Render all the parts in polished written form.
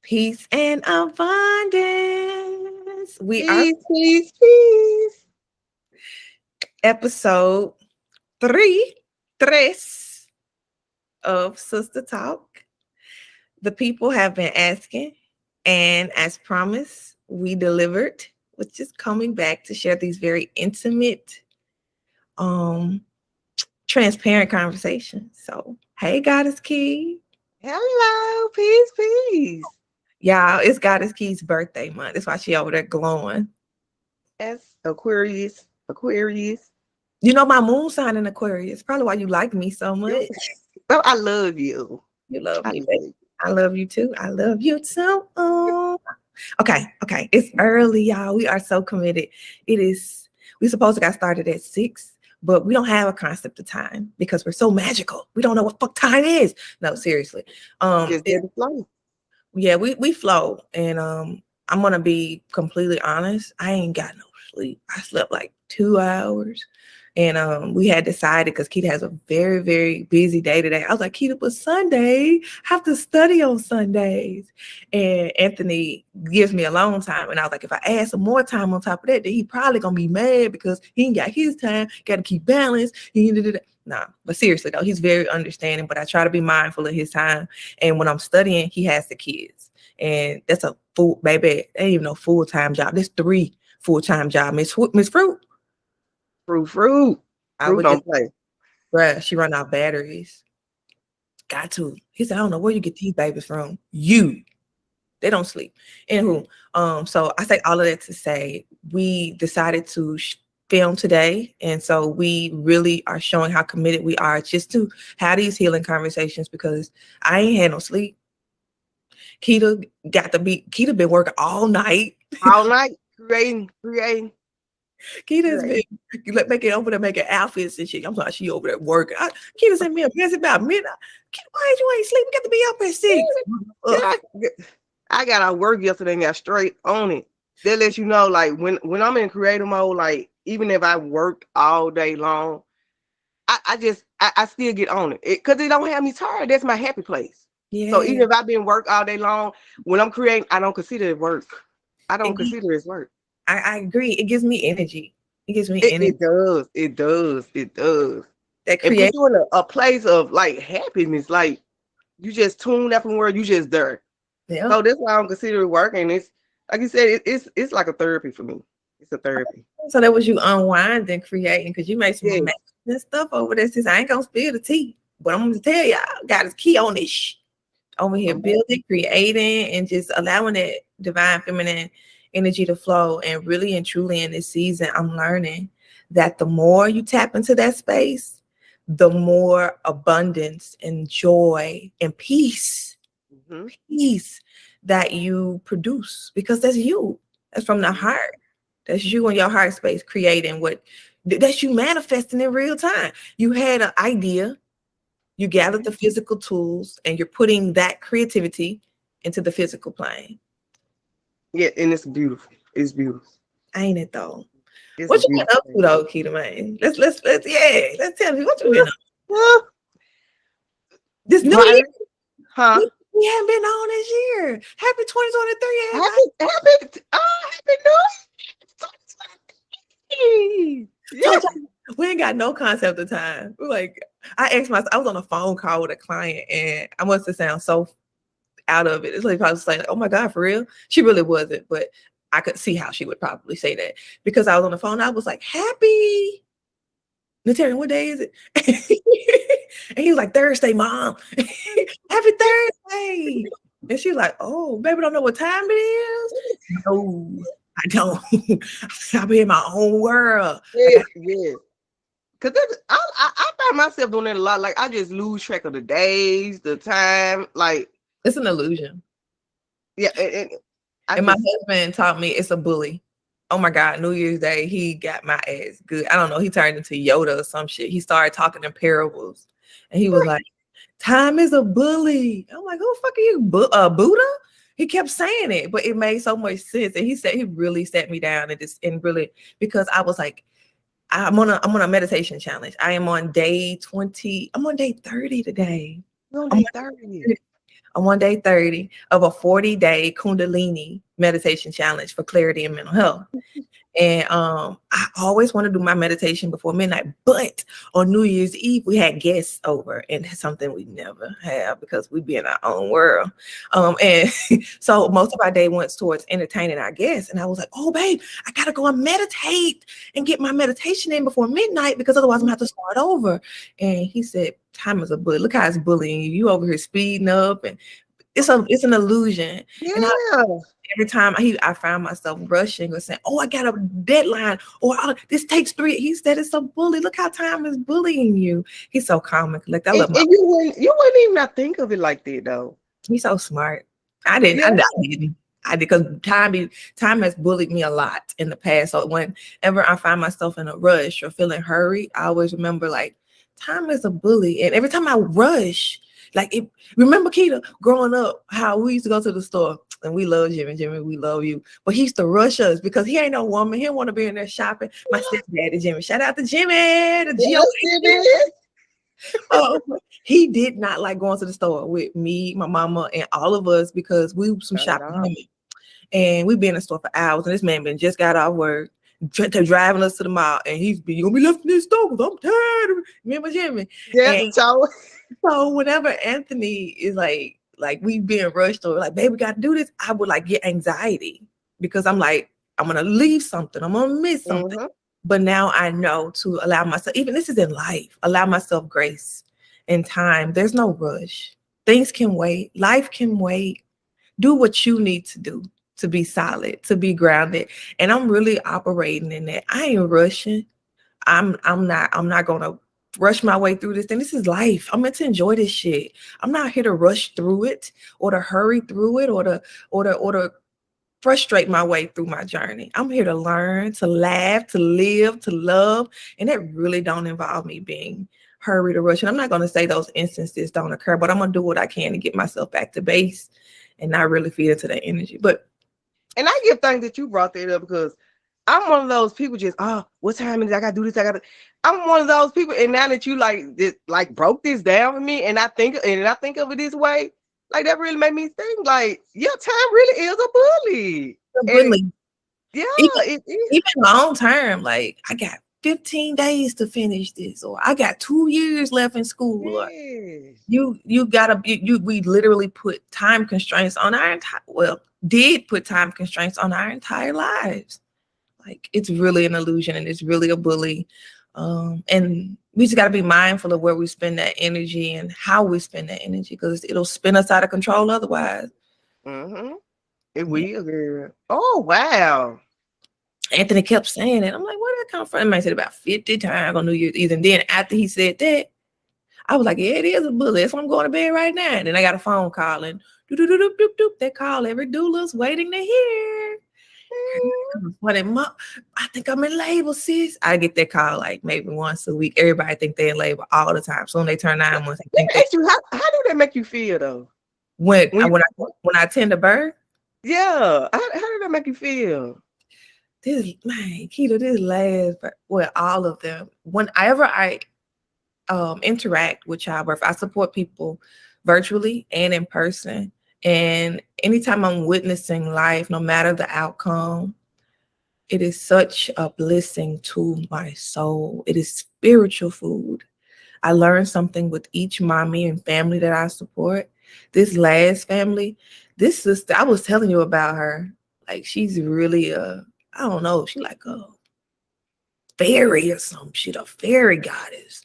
Peace and abundance. We are Peace, peace, peace. episode three, tres of Sister Talk. The people have been asking, and as promised, we delivered, which is coming back to share these very intimate, um, transparent conversations. So, hey, Goddess Key. Hello, peace, peace. Y'all, it's Goddess Key's birthday month. That's why she over there glowing. That's Aquarius, Aquarius. You know my moon sign in Aquarius. Probably why you like me so You, much. oh, I love you. You love I me, love baby. you. I love you too. I love you too. Okay. It's early, y'all. We are so committed. We supposed to got started at 6, but we don't have a concept of time because we're so magical. We don't know what fuck time is. No, seriously. Just get the flow. Yeah, we flow. And I'm gonna be completely honest. I ain't got no sleep. I slept like 2 hours. And we had decided because Keita has a very, very busy day today. I was like, Keita, but Sunday, I have to study on Sundays. And Anthony gives me alone time. And I was like, if I add some more time on top of that, then he probably gonna be mad because he ain't got his time, gotta keep balance. Nah, but seriously though, he's very understanding, but I try to be mindful of his time. And when I'm studying, he has the kids. And that's a full baby, ain't even no full-time job. There's 3 full-time jobs. Miss Fruit. Fruit. I Fruit would just, don't play. bruh, she run out batteries. Got to. He said, I don't know where you get these babies from. They don't sleep. Anywho, so I say all of that to say we decided to film today. And so we really are showing how committed we are just to have these healing conversations because I ain't had no sleep. Keita been working all night. All night, creating. Keita's been making over there making outfits and shit. I'm sorry, she over there working. Keita sent me a message about midnight. Why you ain't sleep? We got to be up at 6. I got out work yesterday and got straight on it. That lets you know, like when I'm in creative mode, like even if I worked all day long, I still get on it because it don't have me tired. That's my happy place. Yeah. So even if I've been work all day long, when I'm creating, I don't consider it work. I don't consider it work. I agree. It gives me energy. It gives me energy. It does. It does. It does. That It puts creates. you in a place of like happiness. Like you just tune up from where you just there. Yeah. So that's why I don't consider it work. And it's like you said, it's like a therapy for me. It's a therapy. So that was you unwinding, creating, because you made some Yeah. amazing stuff over there. Since I ain't gonna spill the tea, but I'm gonna tell y'all, got his key on this over here, building, creating, and just allowing that divine feminine energy to flow. And really and truly in this season, I'm learning that the more you tap into that space, the more abundance and joy and peace that you produce, because that's you. That's from the heart. That's you in your heart space creating that's you manifesting in real time. You had an idea, you gathered the physical tools, and you're putting that creativity into the physical plane. Yeah, and it's beautiful. It's beautiful. Ain't it though? It's What a you been beautiful up to though, Keita, man? Let's tell me what you been up. thing. This new Right. year, Huh? we haven't been on this year. Happy 2023, everybody. Happy New Year. We ain't got no concept of time. We're like, I asked myself, I was on a phone call with a client and I must have sounded so out of it. It's like I was like, oh my God, for real? She really wasn't, but I could see how she would probably say that because I was on the phone. I was like, happy Natarian, what day is it? And he was like, Thursday, mom. Happy Thursday. And she's like, oh, baby, don't know what time it is? No, I don't. I'll be in my own world. Yeah, yeah. Cause I find myself doing that a lot. Like I just lose track of the days, the time. Like it's an illusion. Yeah, and my husband taught me it's a bully. Oh my God, New Year's Day, he got my ass good. I don't know, he turned into Yoda or some shit. He started talking in parables. And he was like, time is a bully. I'm like, who the fuck are you, Buddha? He kept saying it, but it made so much sense. And he said he really sat me down and really, because I was like, I'm on a meditation challenge. I am on day 20. I'm on day 30 today. You're on day 30. a 1 day 30 of a 40-day Kundalini meditation challenge for clarity and mental health. And I always want to do my meditation before midnight, but on New Year's Eve we had guests over, and that's something we never have because we be in our own world. And so most of our day went towards entertaining our guests. And I was like, "Oh, babe, I gotta go and meditate and get my meditation in before midnight because otherwise I'm gonna have to start over." And he said, "Time is a bully. Look how it's bullying you. You over here speeding up, and it's an illusion." And Yeah. every time I found myself rushing or saying, "Oh, I got a deadline," or "This takes 3." He said, "It's a bully. Look how time is bullying you." He's so calm and collected. I love my. And you wouldn't even not think of it like that though. He's so smart. I didn't. Yeah. I did because time has bullied me a lot in the past. So whenever I find myself in a rush or feeling hurried, I always remember like time is a bully. And every time I rush, like it. Remember, Keita, growing up, how we used to go to the store. And we love Jimmy. Jimmy, we love you. But he used to rush us because he ain't no woman. He don't want to be in there shopping. My stepdaddy, Jimmy. Shout out to Jimmy, the Yes, it Oh, he did not like going to the store with me, my mama, and all of us because we were some Not at shopping all. women. And we'd be in the store for hours. And this man been just got off work, driving us to the mall. And he's be, "You gonna be left in this store because I'm tired of it." Remember Jimmy? Yeah, And it's always so whenever Anthony is like we being rushed or like, "Babe, we got to do this," I would like get anxiety because I'm like, I'm gonna leave something, I'm gonna miss something. mm-hmm. But now I know to allow myself, even this is in life, allow myself grace and time. There's no rush. Things can wait. Life can wait. Do what you need to do to be solid, to be grounded. And I'm really operating in that. I ain't rushing. I'm not gonna rush my way through this thing. This is life. I'm meant to enjoy this shit. I'm not here to rush through it or to hurry through it or to frustrate my way through my journey. I'm here to learn, to laugh, to live, to love. And that really don't involve me being hurried or rushed. And I'm not gonna say those instances don't occur, but I'm gonna do what I can to get myself back to base and not really feed into that energy. But And I give thanks that you brought that up because I'm one of those people just, what time is it? I gotta do this. I'm one of those people. And now that you like broke this down for me and I think of it this way, like that really made me think like, yeah, time really is a bully. really, Yeah, even, it is. even long term, like I got 15 days to finish this, or I got 2 years left in school, or Yes. you gotta we literally put time constraints on our did put time constraints on our entire lives. Like it's really an illusion and it's really a bully. And we just got to be mindful of where we spend that energy and how we spend that energy because it'll spin us out of control otherwise. Mm-hmm. It Yeah. will, girl. Oh, wow. Anthony kept saying it. I'm like, where did that come from? I might said about 50 times on New Year's Eve. And then after he said that, I was like, yeah, it is a bully. That's why I'm going to bed right now. And then I got a phone call and doop. They call every doula's waiting to hear. What I think I'm in labor, sis. I get that call like maybe once a week. Everybody think they're in labor all the time. So when they turn 9 months, they Let think me they ask you, how do that make you feel though? when When when I attend a birth, yeah, how did that make you feel? this man, Keto, this last well, all of them. Whenever I interact with childbirth, I support people virtually and in person. And anytime I'm witnessing life, no matter the outcome, it is such a blessing to my soul. It is spiritual food. I learned something with each mommy and family that I support. This last family, this sister, I was telling you about her. Like she's really I don't know, she like a fairy or some shit, a fairy goddess.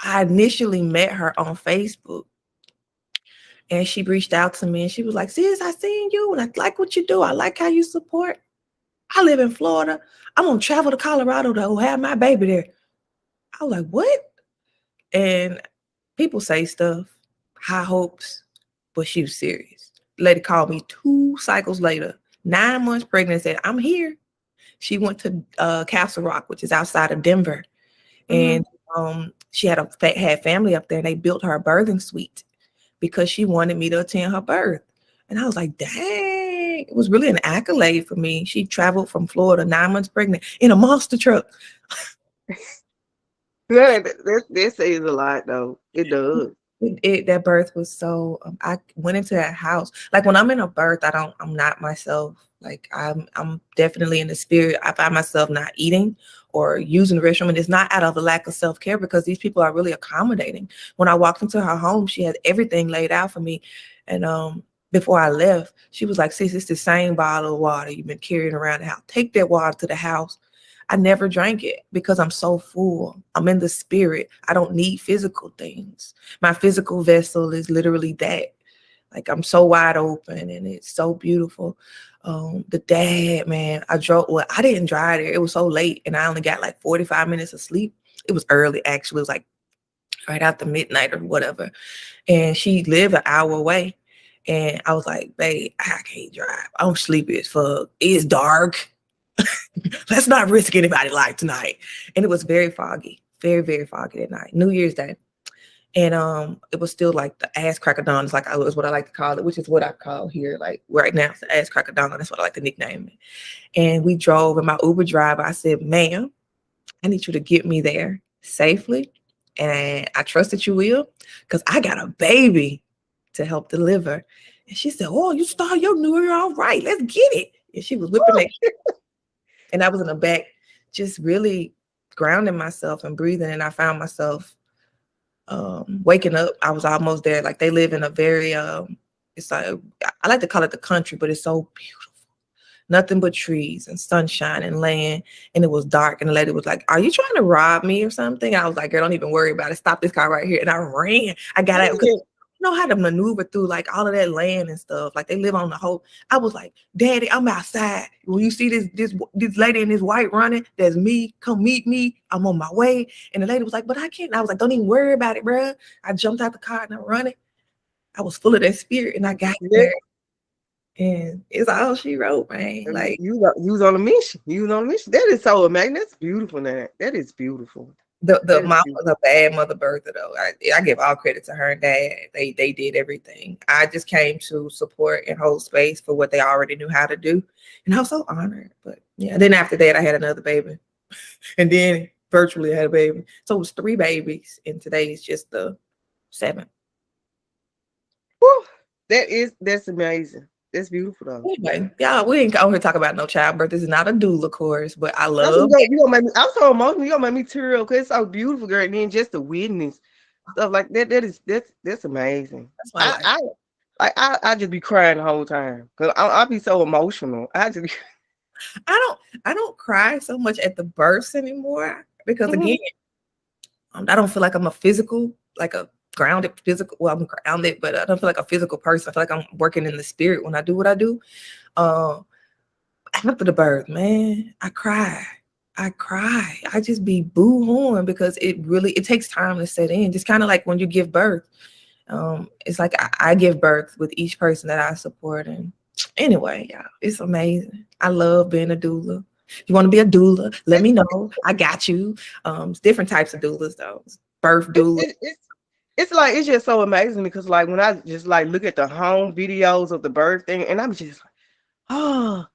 I initially met her on Facebook and she reached out to me and she was like, "Sis, I seen you and I like what you do. I like how you support. I live in Florida. I'm gonna travel to Colorado to have my baby there." I was like, "What?" And people say stuff, high hopes, but she was serious. Lady called me 2 cycles later, 9 months pregnant, and said, "I'm here." She went to Castle Rock, which is outside of Denver. And she had family up there and they built her a birthing suite because she wanted me to attend her birth. And I was like, dang, it was really an accolade for me. She traveled from Florida 9 months pregnant in a monster truck. That says a lot though. It does. That birth was so I went into that house. Like when I'm in a birth, I'm not myself. Like I'm definitely in the spirit. I find myself not eating or using the restroom. And it's not out of a lack of self-care because these people are really accommodating. When I walked into her home, she had everything laid out for me. And before I left, she was like, "Sis, it's the same bottle of water you've been carrying around the house. Take that water to the house." I never drank it because I'm so full. I'm in the spirit. I don't need physical things. My physical vessel is literally that. Like I'm so wide open and it's so beautiful. The dad, man, I didn't drive there. It was so late and I only got like 45 minutes of sleep. It was early, actually. It was like right after midnight or whatever. And she lived an hour away. And I was like, babe, I can't drive. I'm sleepy as fuck. It's dark. Let's not risk anybody's life tonight. And it was very foggy, very, very foggy that night, New Year's Day. And it was still like the ass crack of dawn, is like is what I like to call it, which is what I call here. Like right now, it's the ass crack of dawn. That's what I like to nickname it. And we drove, and my Uber driver, I said, "Ma'am, I need you to get me there safely. And I trust that you will, because I got a baby to help deliver." And she said, "Oh, you start your New Year all right. Let's get it." And she was whipping that. And I was in the back, just really grounding myself and breathing. And I found myself waking up. I was almost there. Like they live in a very, it's like, I like to call it the country, but it's so beautiful. Nothing but trees and sunshine and land. And it was dark. And the lady was like, "Are you trying to rob me or something?" I was like, "Girl, don't even worry about it. Stop this car right here." And I ran. I got out. Know how to maneuver through like all of that land and stuff. Like they live on the whole. I was like, "Daddy, I'm outside. When you see this lady in this white running, that's me. Come meet me. I'm on my way." And the lady was like, "But I can't." And I was like, "Don't even worry about it, bro." I jumped out the car and I'm running. I was full of that spirit and I got there. And it's all she wrote, man. Like you was on a mission. You was on a mission. That is so amazing. That's beautiful, man. That is beautiful. the mom was a bad mother birther though. I give all credit to her and dad. They did everything. I just came to support and hold space for what they already knew how to do. And I was so honored. But yeah, then after that I had another baby. And then virtually had a baby. So it was 3 babies. And today is just the 7th. Whew, that's amazing. That's beautiful though. Anyway, y'all, we ain't on here talk about no childbirth. This is not a doula course, but I That's love what you gonna make me. I'm so emotional. You gonna make me tear up because it's so beautiful, girl. And then just the witness stuff like that. That's amazing. that's my life. I just be crying the whole time because I'll be so emotional. I just I don't cry so much at the births anymore because again, I don't feel like I'm a physical, like a grounded physical. Well, I'm grounded, but I don't feel like a physical person. I feel like I'm working in the spirit when I do what I do. After the birth, man, I cry. I cry. I just be boo-hooing because it takes time to set in. Just kind of like when you give birth. It's like I give birth with each person that I support. And anyway, yeah, it's amazing. I love being a doula. If you want to be a doula, let me know. I got you. It's different types of doulas though. Birth doula. it's like it's just so amazing because like when I just like look at the home videos of the birth thing, and I'm just like, oh,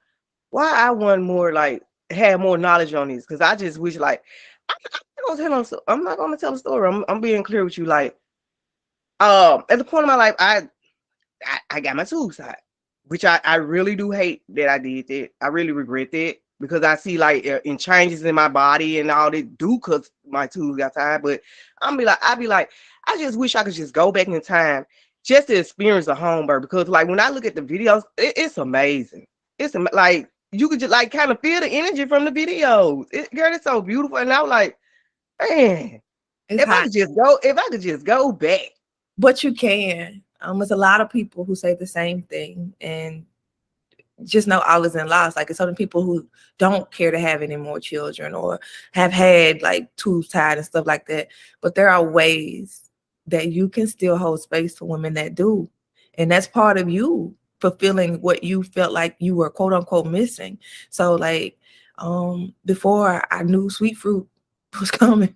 why I want more like have more knowledge on these because I just wish like I'm not gonna tell a story. I'm being clear with you. Like at the point of my life, I got my tubes out, which I really do hate that I did that. I really regret that because I see like in changes in my body and all that do because my tubes got tied. But I'd be like, I just wish I could just go back in time just to experience a home birth because like when I look at the videos, it's amazing. Like you could just like kind of feel the energy from the videos. Girl, it's so beautiful. And I was like, man, if I could just go back. But you can. There's a lot of people who say the same thing, and just know all is in loss. Like it's other people who don't care to have any more children or have had like tubes tied and stuff like that. But there are ways that you can still hold space for women that do, and that's part of you fulfilling what you felt like you were quote unquote missing. So like before I knew sweet fruit was coming,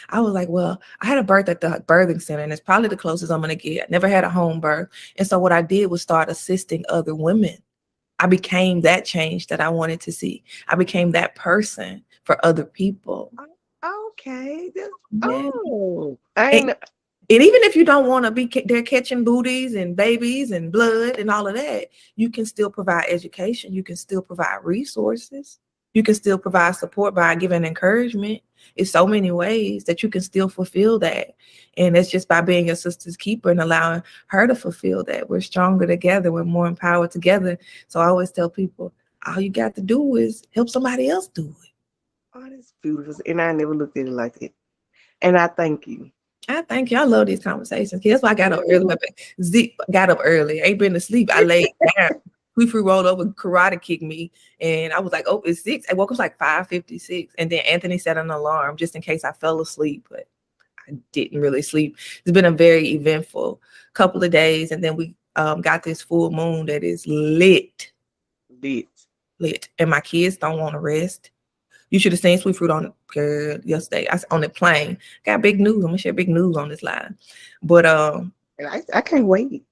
I was like, well, I had a birth at the birthing center, and it's probably the closest I'm gonna get. I never had a home birth. And so what I did was start assisting other women. I became that change that I wanted to see. I became that person for other people. Okay. Yeah. Oh, I And, ain't. And even if you don't want to be there catching booties and babies and blood and all of that, you can still provide education. You can still provide resources. You can still provide support by giving encouragement. It's so many ways that you can still fulfill that. And it's just by being your sister's keeper and allowing her to fulfill that. We're stronger together. We're more empowered together. So I always tell people, all you got to do is help somebody else do it. Oh, that's beautiful. And I never looked at it like that. And I thank you. I thank you. I love these conversations. That's why I got up early. Zeke got up early. Ain't been to sleep. I laid down. Free rolled over, karate kicked me, and I was like, "Oh, it's 6." I woke up like 5:56, and then Anthony set an alarm just in case I fell asleep, but I didn't really sleep. It's been a very eventful couple of days, and then we got this full moon that is lit, and my kids don't want to rest. You should have seen Sweet Fruit on yesterday. I on the plane. Got big news. I'm gonna share big news on this line, but I can't wait.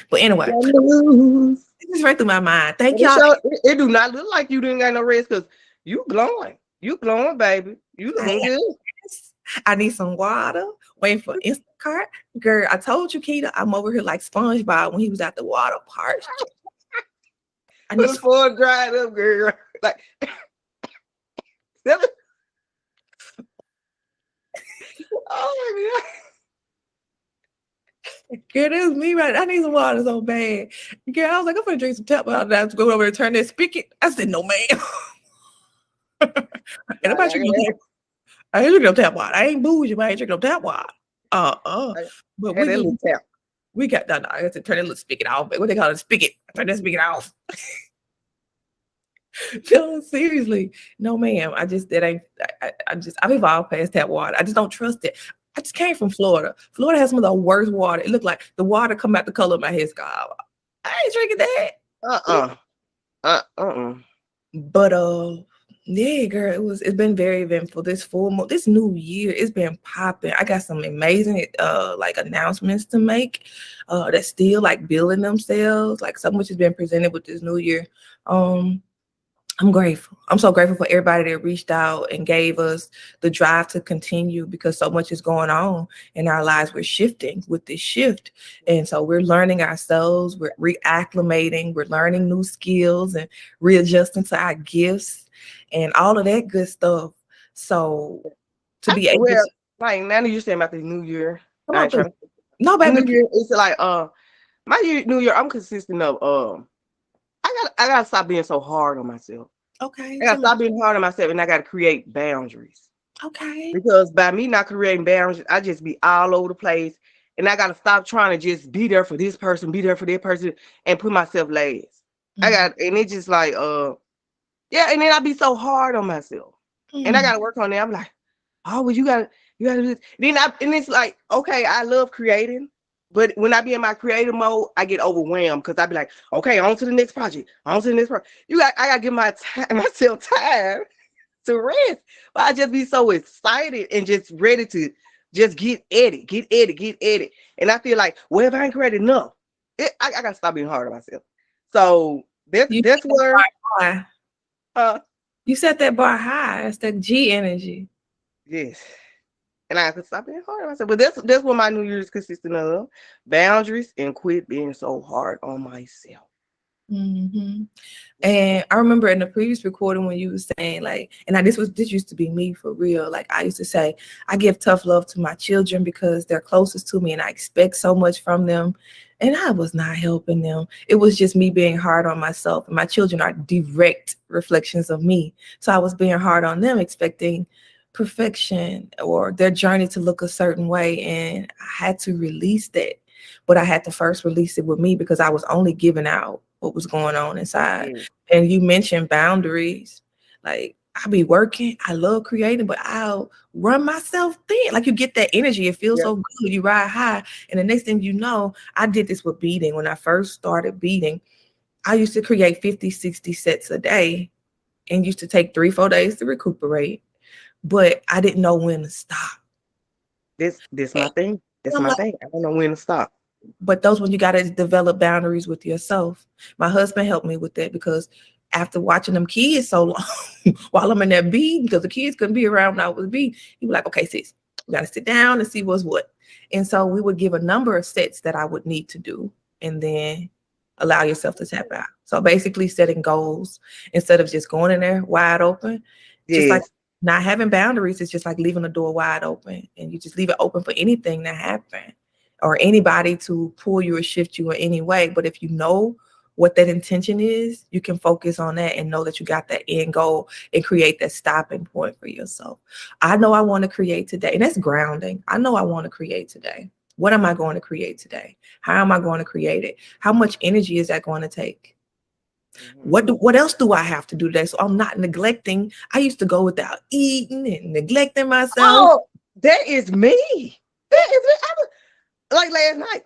But anyway, this is right through my mind. Thank y'all. It do not look like you didn't got no rest because you glowing. You glowing, baby. You looking good. I need some water. Waiting for Instacart. Girl, I told you, Keita, I'm over here like SpongeBob when he was at the water park. I need some dried up, girl. Like. Oh my God. Girl, that was me, right? I need some water so bad. Girl, I was like, I'm gonna drink some tap water. I have to go over and turn that spigot. I said, no, ma'am. And I ain't drinking no tap water. I ain't bougie, but I ain't drinking no tap water. But we got that. I have to turn that little spigot off. What they call it, spigot. Turn that spigot off. No, seriously. No, ma'am. I've evolved past tap water. I just don't trust it. I just came from Florida. Florida has some of the worst water. It looked like the water come out the color of my hair scarf. I ain't drinking that. But yeah, girl, it's been very eventful. This new year, it's been popping. I got some amazing like announcements to make that's still like building themselves. Like so much has been presented with this new year. I'm grateful. I'm so grateful for everybody that reached out and gave us the drive to continue because so much is going on in our lives. We're shifting with this shift. And so we're learning ourselves. We're reacclimating. We're learning new skills and readjusting to our gifts and all of that good stuff. So to be able to. Like now you're saying about the new year. No, baby. New year, it's like my new year, I'm consistent of I gotta stop being so hard on myself. Okay. I gotta stop being hard on myself, and I gotta create boundaries. Okay. Because by me not creating boundaries, I just be all over the place, and I gotta stop trying to just be there for this person, be there for that person, and put myself last. And it's just like yeah, and then I be so hard on myself, and I gotta work on that. I'm like, oh, well, you gotta do this. And it's like, okay, I love creating. But when I be in my creative mode, I get overwhelmed because I be like, okay, on to the next project. On to the next project. I gotta give myself time to rest. But I just be so excited and just ready to just get at it. And I feel like, well, if I ain't created enough, I gotta stop being hard on myself. So that's where you set that bar high. It's that G energy. Yes. And I have to stop being hard on myself. But that's what my New Year's consistent of. Boundaries and quit being so hard on myself. Mm-hmm. And I remember in the previous recording when you were saying like, and this used to be me for real. Like I used to say, I give tough love to my children because they're closest to me and I expect so much from them. And I was not helping them. It was just me being hard on myself. And my children are direct reflections of me. So I was being hard on them, expecting perfection or their journey to look a certain way. And I had to release that. But I had to first release it with me because I was only giving out what was going on inside. And you mentioned boundaries. Like I be working, I love creating, but I'll run myself thin. Like you get that energy, it feels so good. You ride high. And the next thing you know, I did this with beading. When I first started beading, I used to create 50, 60 sets a day and used to take 3-4 days to recuperate. But I didn't know when to stop. This my thing. That's my thing. I don't know when to stop. But those when you got to develop boundaries with yourself. My husband helped me with that because after watching them kids so long while I'm in that bead, because the kids couldn't be around when I was bead, he was like, okay, sis, We got to sit down and see what's what. And so we would give a number of sets that I would need to do, and then allow yourself to tap out. So basically setting goals instead of just going in there wide open, just like Yes. not having boundaries. It's just like leaving the door wide open, and you just leave it open for anything to happen or anybody to pull you or shift you in any way. But if you know what that intention is, you can focus on that and know that you got that end goal and create that stopping point for yourself. I know I want to create today, and that's grounding. I know I want to create today. What am I going to create today? How am I going to create it? How much energy is that going to take? What else do I have to do today? So I'm not neglecting. I used to go without eating and neglecting myself. Oh, that is me. That is me. I was, like last night.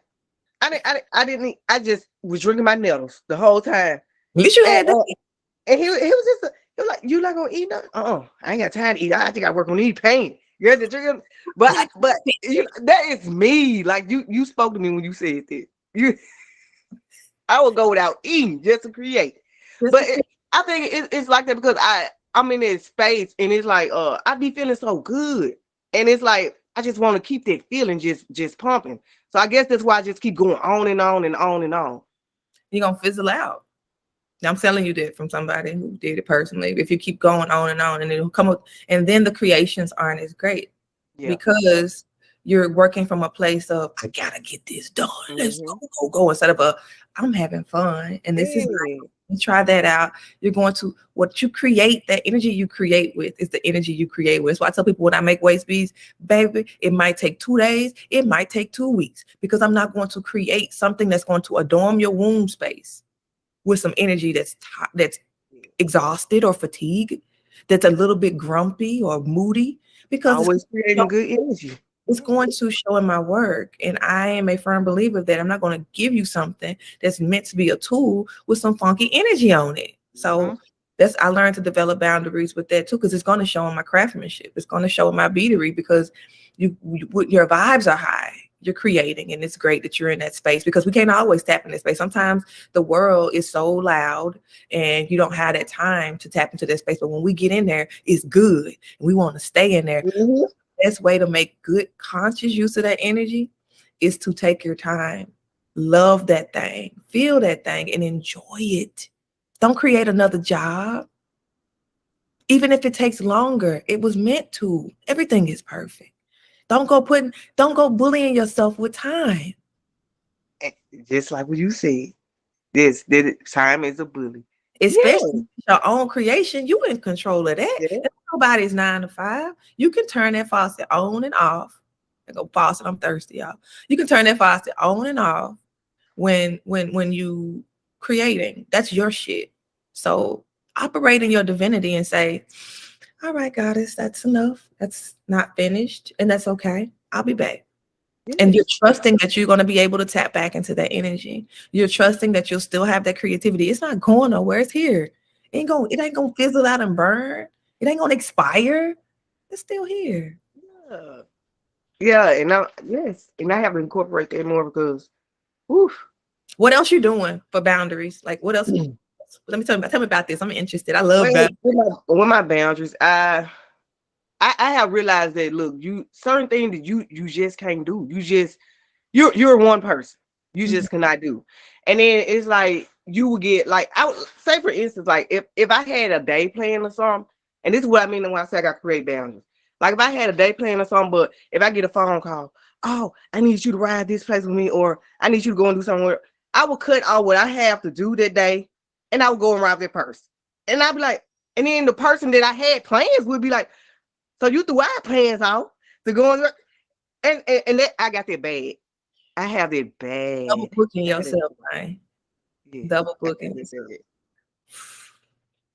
I didn't eat. I just was drinking my nettles the whole time. At least you had And, that. and he was just he was like, "You not gonna eat nothing? I ain't got time to eat. I think I work on eating pain. You have to drink." But that is me. Like you spoke to me when you said that. You I would go without eating just to create. But I think it's like that because I'm in this space and it's like I be feeling so good, and it's like I just want to keep that feeling just pumping. So I guess that's why I just keep going on and on and on and on. You're gonna fizzle out. I'm telling you that from somebody who did it personally. If you keep going on and it'll come up, and then the creations aren't as great because you're working from a place of I gotta get this done. Let's go instead of I'm having fun, and this is nice. You try that out. You're going to what you create. That energy you create with is the energy you create with. So I tell people when I make waist beads, baby, it might take 2 days, it might take 2 weeks, because I'm not going to create something that's going to adorn your womb space with some energy that's exhausted or fatigued, that's a little bit grumpy or moody, because always creating good energy. It's going to show in my work. And I am a firm believer that I'm not going to give you something that's meant to be a tool with some funky energy on it. So I learned to develop boundaries with that too, because it's going to show in my craftsmanship. It's going to show in my beadery, because your vibes are high. You're creating, and it's great that you're in that space, because we can't always tap in that space. Sometimes the world is so loud and you don't have that time to tap into that space. But when we get in there, it's good. And we want to stay in there. The best way to make good conscious use of that energy is to take your time, love that thing, feel that thing, and enjoy it. Don't create another job. Even if it takes longer, it was meant to. Everything is perfect. Don't go bullying yourself with time. Just like what you said, this time is a bully. Especially your own creation. You in control of that. Nobody's 9 to 5. You can turn that faucet on and off. I go faucet, I'm thirsty, y'all. You can turn that faucet on and off when you creating. That's your shit. So operate in your divinity and say, all right, goddess, that's enough. That's not finished, and that's okay. I'll be back. And you're trusting that you're going to be able to tap back into that energy. You're trusting that you'll still have that creativity. It's not going nowhere. It's here. It ain't gonna fizzle out and burn. It ain't gonna expire. It's still here. And I have to incorporate that more because, What else you doing for boundaries? Like what else? Let me tell me about this. I'm interested. I love boundaries. With my boundaries, I have realized that look, certain things that you just can't do. You're one person. You just cannot do. And then it's like you would get like I would say for instance, like if I had a day plan or something, and this is what I mean when I say I got to create boundaries. Like if I had a day plan or something, but if I get a phone call, oh, I need you to ride this place with me, or I need you to go and do somewhere, I would cut out what I have to do that day, and I would go and rob that person. And I'd be like, and then the person that I had plans would be like, so you threw our plans out to go and that I got that bad. I have that bad. Double booking yourself, man. Double booking.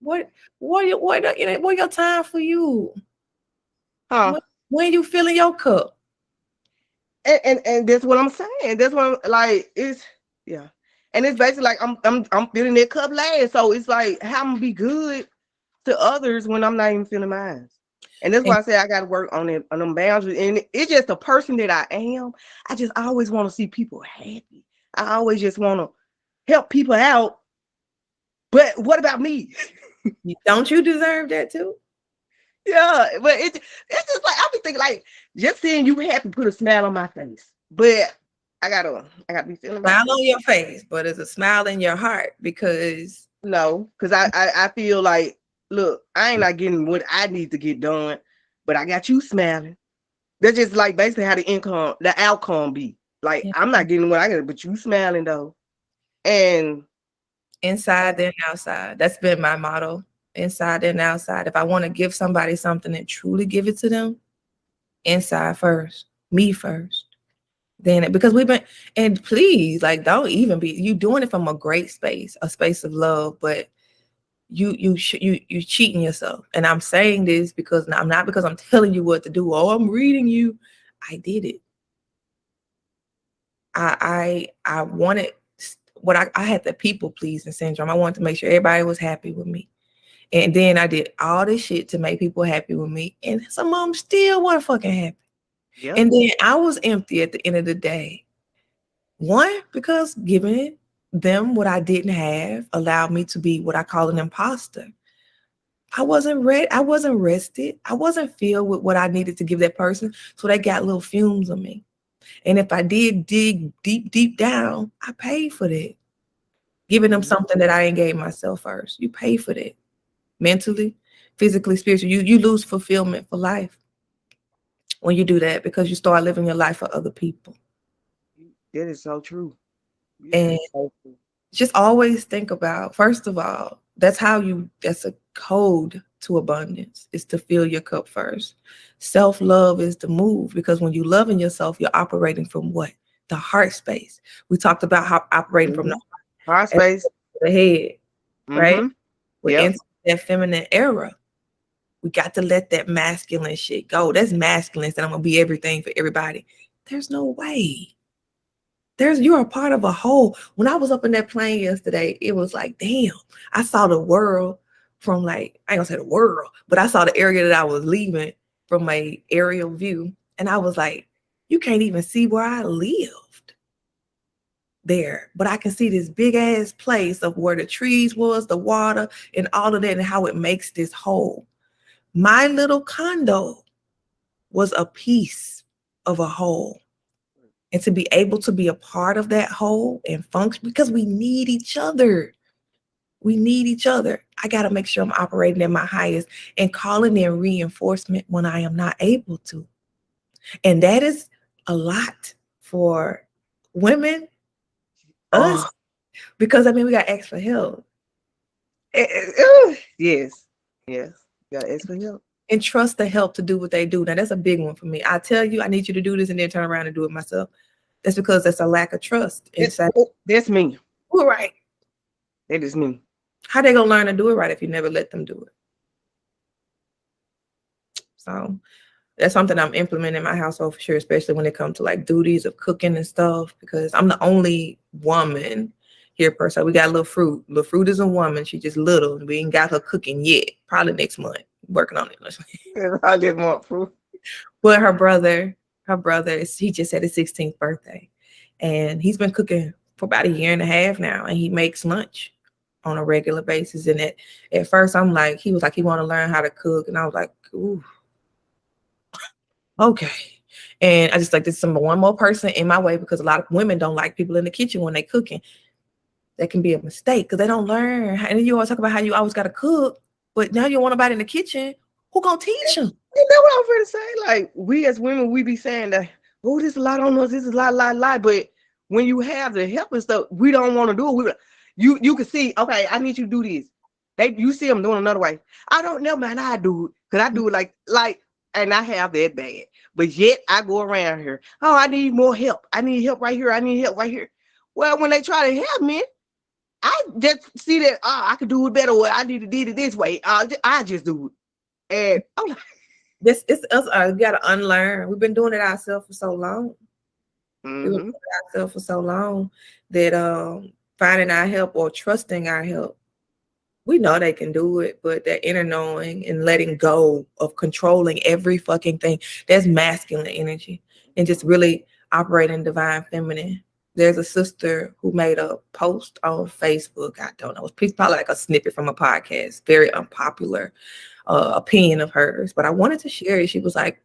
What your time for you? When you filling your cup? And that's what I'm saying. That's what I'm like. It's and it's basically like I'm filling that cup last. So it's like how I'm gonna be good to others when I'm not even feeling mine. And that's why I say I got to work on them boundaries. And it's just the person that I am. I just always want to see people happy. I always just want to help people out. But what about me? Don't you deserve that too? Yeah, but it's just like I be thinking like just seeing you happy put a smile on my face. But I gotta be feeling Smile myself. on your face, but it's a smile in your heart because No, because I feel like look, I ain't not getting what I need to get done, but I got you smiling. That's just like basically how the outcome be. Like yeah, I'm not getting what I got, but you smiling though. And inside then outside. That's been my motto. Inside and outside. If I want to give somebody something and truly give it to them, inside first, me first. Then because we've been and please, like don't even be you doing it from a great space, a space of love, but you cheating yourself. And I'm saying this because I'm not because I'm telling you what to do. Oh, I'm reading you. I did it. I wanted what I had the people pleasing syndrome. I wanted to make sure everybody was happy with me. And then I did all this shit to make people happy with me. And some of them still weren't fucking happy. yeah, And then I was empty at the end of the day. One, because giving them what I didn't have allowed me to be what I call an imposter. I wasn't ready. I wasn't rested. I wasn't filled with what I needed to give that person. So they got little fumes of me. And if I did dig deep, deep down, I paid for that. Giving them mhm, something that I ain't gave myself first. You pay for that. Mentally, physically, spiritually. You lose fulfillment for life when you do that because you start living your life for other people. that is so true. You And said so true. just always think about, first of all, that's a code to abundance, is to fill your cup first. Self-love is the move because when you loving yourself, you're operating from what? The heart space. We talked about how operating from the Mhm. Heart heart space. to the head, right? Mm-hmm. We're Yep. into that feminine era. We got to let that masculine shit go. That's masculine, and I'm gonna be everything for everybody. There's no way. You're a part of a whole. When I was up in that plane yesterday, it was like, damn, I saw the world from like, I ain't gonna say the world, but I saw the area that I was leaving from my aerial view. And I was like, you can't even see where I lived there, but I can see this big ass place of where the trees was, the water, and all of that, and how it makes this whole. My little condo was a piece of a whole. And to be able to be a part of that whole and function because we need each other. We need each other. I got to make sure I'm operating at my highest and calling in reinforcement when I am not able to. And that is a lot for women, us, Oh, because I mean, we got extra help yes. Yes. You gotta ask for help. and trust the help to do what they do. Now, that's a big one for me. I tell you, I need you to do this and then turn around and do it myself. That's because that's a lack of trust inside. That's me. All right. That is me. How they gonna learn to do it right if you never let them do it? So that's something I'm implementing in my household for sure, especially when it comes to like duties of cooking and stuff, because I'm the only woman here per se. We got little fruit. Little fruit is a woman. She just little. We ain't got her cooking yet. Probably next month. Working on it. I just want proof. But her brother he just had his 16th birthday. And he's been cooking for about a year and a half now. And he makes lunch on a regular basis. And at first I'm like, he was like, he want to learn how to cook. And I was like, ooh, okay. And I just like this some one more person in my way because a lot of women don't like people in the kitchen when they cooking. That can be a mistake because they don't learn. And you always talk about how you always got to cook, but now you want nobody in the kitchen. Who gonna teach them? You know what I'm trying to say? Like we as women, we be saying that, oh, this is a lot on us, this is a lot. But when you have the help and stuff, we don't want to do it. You can see, okay, I need you to do this. You see them doing another way. I don't know, man. I do it because I do it like, and I have that bad. But yet I go around here. Oh, I need more help. I need help right here. I need help right here. Well, when they try to help me, I just see that I could do it better. Or I need to do it this way. I just do it. And I'm like, This it's us. We gotta unlearn. We've been doing it ourselves for so long. We've been doing mm-hmm. it ourselves for so long that finding our help or trusting our help. We know they can do it, but that inner knowing and letting go of controlling every fucking thing, that's masculine energy. And just really operating divine feminine. There's a sister who made a post on Facebook. I don't know. It's probably like a snippet from a podcast, very unpopular. opinion of hers, but I wanted to share it. She was like,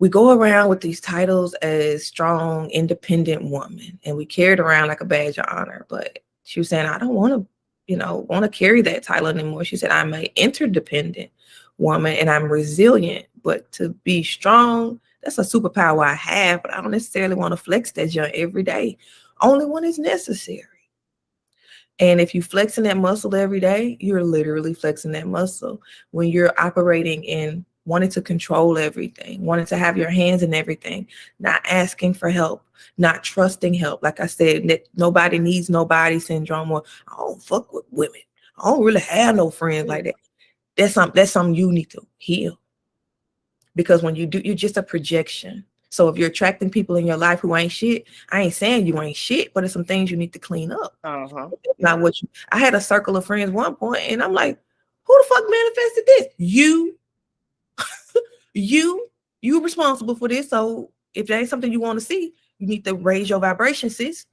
we go around with these titles as strong, independent woman, and we carry it around like a badge of honor. But she was saying, I don't want to, want to carry that title anymore. She said, I'm an interdependent woman and I'm resilient, but to be strong, that's a superpower I have, but I don't necessarily want to flex that junk every day. Only when it's necessary. And if you flexing that muscle every day, you're literally flexing that muscle. When you're operating in wanting to control everything, wanting to have your hands in everything, not asking for help, not trusting help. Like I said, that nobody needs nobody syndrome, or I don't fuck with women. I don't really have no friends like that. That's something you need to heal. Because when you do, you're just a projection. So if you're attracting people in your life who ain't shit, I ain't saying you ain't shit, but there's some things you need to clean up. Not what you. I had a circle of friends one point, and I'm like, who the fuck manifested this? You responsible for this. So if there ain't something you want to see, you need to raise your vibration, sis.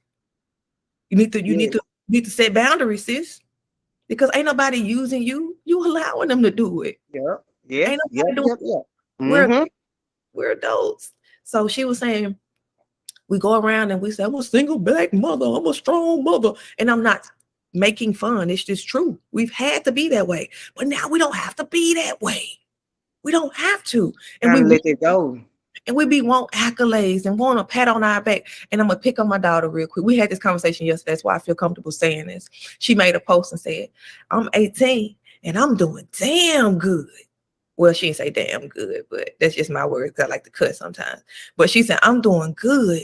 You need to set boundaries, sis. Because ain't nobody using you. You allowing them to do it. Yeah. Ain't nobody doing it. We're adults. So she was saying, we go around and we say, I'm a single black mother. I'm a strong mother. And I'm not making fun. It's just true. We've had to be that way. But now we don't have to be that way. We don't have to. And we let it go. And we want accolades and want a pat on our back. And I'm going to pick on my daughter real quick. We had this conversation yesterday. That's why I feel comfortable saying this. She made a post and said, I'm 18 and I'm doing damn good. Well, she didn't say damn good, but that's just my words because I like to cuss sometimes. But she said, I'm doing good.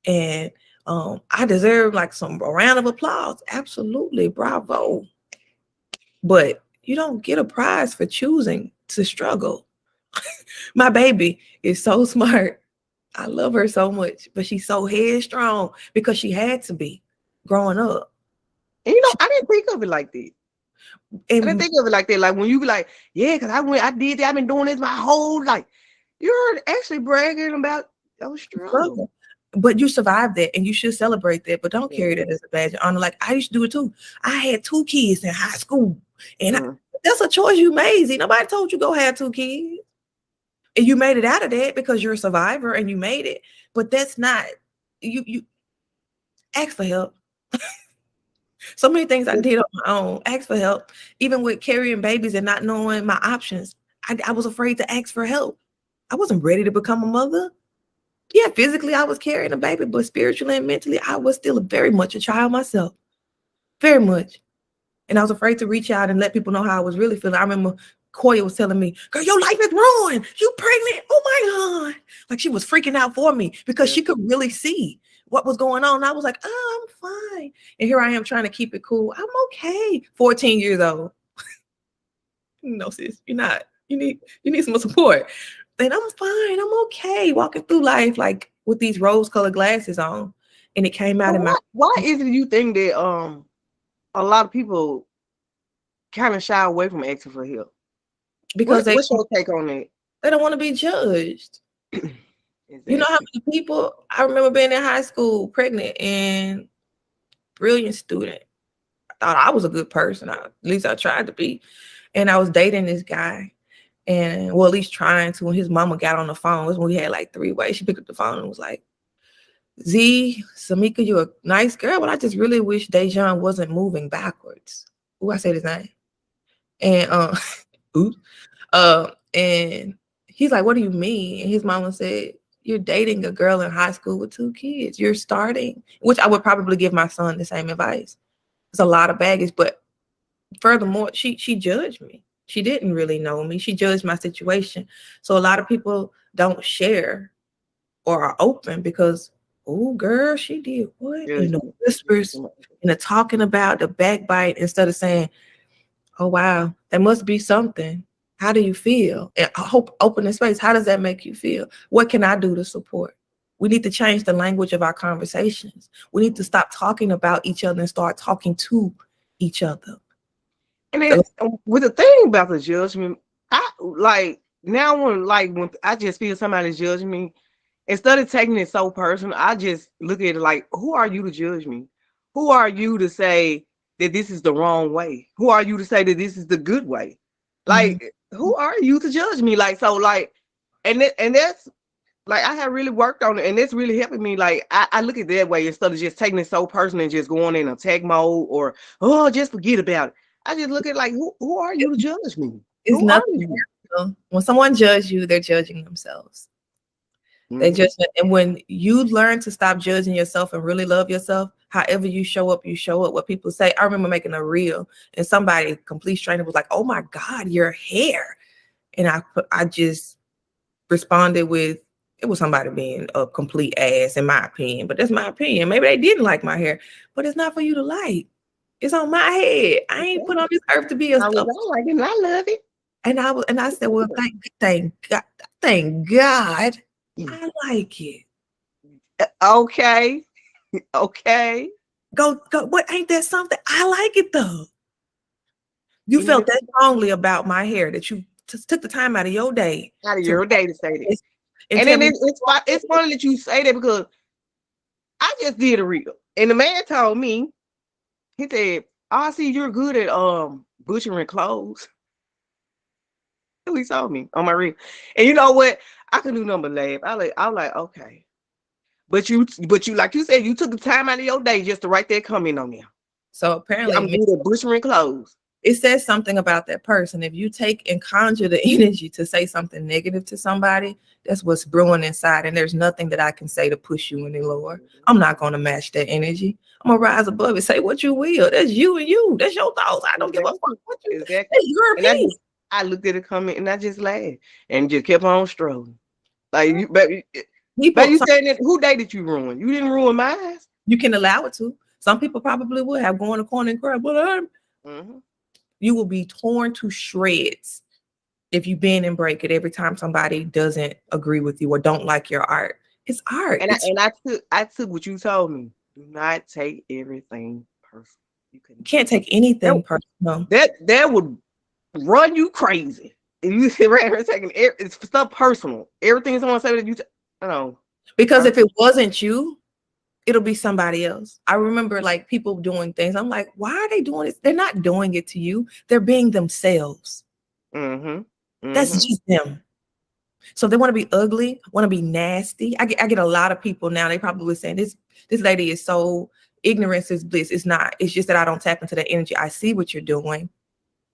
And I deserve like a round of applause. Absolutely. Bravo. But you don't get a prize for choosing to struggle. My baby is so smart. I love her so much, but she's so headstrong because she had to be growing up. And I didn't think of it like that. I didn't think of it like that. Like when you be like, yeah, because I did that. I've been doing this my whole life. You're actually bragging about those struggles. But you survived that and you should celebrate that. But don't carry that as a badge of honor. Like I used to do it too. I had 2 kids in high school. And that's a choice you made. See, nobody told you go have 2 kids. And you made it out of that because you're a survivor and you made it. But that's not, you ask for help. So many things I did on my own. Ask for help. Even with carrying babies and not knowing my options, I was afraid to ask for help. I wasn't ready to become a mother. Yeah, physically I was carrying a baby, but spiritually and mentally, I was still very much a child myself. Very much. And I was afraid to reach out and let people know how I was really feeling. I remember Koya was telling me, girl, your life is ruined. You pregnant. Oh my God. Like she was freaking out for me because she could really see what was going on. And I was like, oh, I'm fine. And here I am trying to keep it cool. I'm okay. 14 years old. No, sis, you're not. You need some support. And I'm fine. I'm okay. Walking through life like with these rose-colored glasses on. And it came out in my. Why is it you think that a lot of people kind of shy away from asking for help? Because what's your take on it? They don't want to be judged. Exactly. You know how many people, I remember being in high school pregnant and brilliant student. I thought I was a good person. At least I tried to be. And I was dating this guy. And well, at least trying to. When his mama got on the phone, it was when we had like 3 ways. She picked up the phone and was like, Z, Samika, you're a nice girl, but I just really wish Dejan wasn't moving backwards. Ooh, I said his name. And and he's like, what do you mean? And his mama said, you're dating a girl in high school with 2 kids. You're starting, which I would probably give my son the same advice. It's a lot of baggage, but furthermore, she judged me. She didn't really know me. She judged my situation. So a lot of people don't share or are open because, oh, girl, she did what? And the whispers and the talking about the backbite instead of saying, oh, wow, that must be something. How do you feel? And I hope open space. How does that make you feel? What can I do to support? We need to change the language of our conversations. We need to stop talking about each other and start talking to each other. And then with the thing about the judgment, I like now when I just feel somebody's judging me, instead of taking it so personal, I just look at it like, who are you to judge me? Who are you to say that this is the wrong way? Who are you to say that this is the good way? Mhm. Like, who are you to judge me? Like, so like, and that's like I have really worked on it, and it's really helping me. Like, I look at it that way instead of just taking it so personal and just going in attack mode or just forget about it. I just look at like, who are you to judge me? It's Who are nothing you? personal. When someone judges you, they're judging themselves. They Mm-hmm. just and when you learn to stop judging yourself and really love yourself, however you show up, you show up. What people say. I remember making a reel, and somebody, complete stranger, was like, "Oh my God, your hair," and I just responded with, it was somebody being a complete ass in my opinion, but that's my opinion. Maybe they didn't like my hair, but it's not for you to like. It's on my head. I ain't put on this earth to be a I was stuff. all like, and I love it. And I said, well, thank God, Mm. I like it. Okay, okay. Go. What ain't that something? I like it though. You Even felt if that strongly about my hair that you just took the time out of your day out of to your day to say that, and and tell then me. it's funny that you say that because I just did a reel, and the man told me, he said, "Oh, I see you're good at butchering clothes." He told me on my reel, and you know what? I could do nothing but laugh. I was like, okay, but you, like you said, you took the time out of your day just to write that comment on there. So I'm apparently, good at butchering clothes. it says something about that person. If you take and conjure the energy to say something negative to somebody, that's what's brewing inside. And there's nothing that I can say to push you any lower. I'm not going to match that energy. I'm going to rise above it. Say what you will. That's you and you. That's your thoughts. I don't give a fuck Exactly. what you think. Exactly. That's your And opinion. I looked at the comment and I just laughed and just kept on strolling. Like you, but People, you saying that who day did you ruin? You didn't ruin mine. you can allow it to. Some people probably would have gone to corner and cry, but Mm-hmm. you will be torn to shreds if you bend and break it every time somebody doesn't agree with you or don't like your art. It's art. And I took what you told me. Do not take everything personal. You You couldn't. can't take anything personal That would run you crazy. If you sit around here taking it's stuff personal. Everything someone said that I know. because if it wasn't you, it'll be somebody else. I remember like people doing things. I'm like, why are they doing this? They're not doing it to you. They're being themselves. Mm-hmm. That's Mm-hmm. just them. So they want to be ugly, want to be nasty. I get a lot of people now. They probably saying this lady is so ignorance is bliss. It's not. It's just that I don't tap into that energy. I see what you're doing.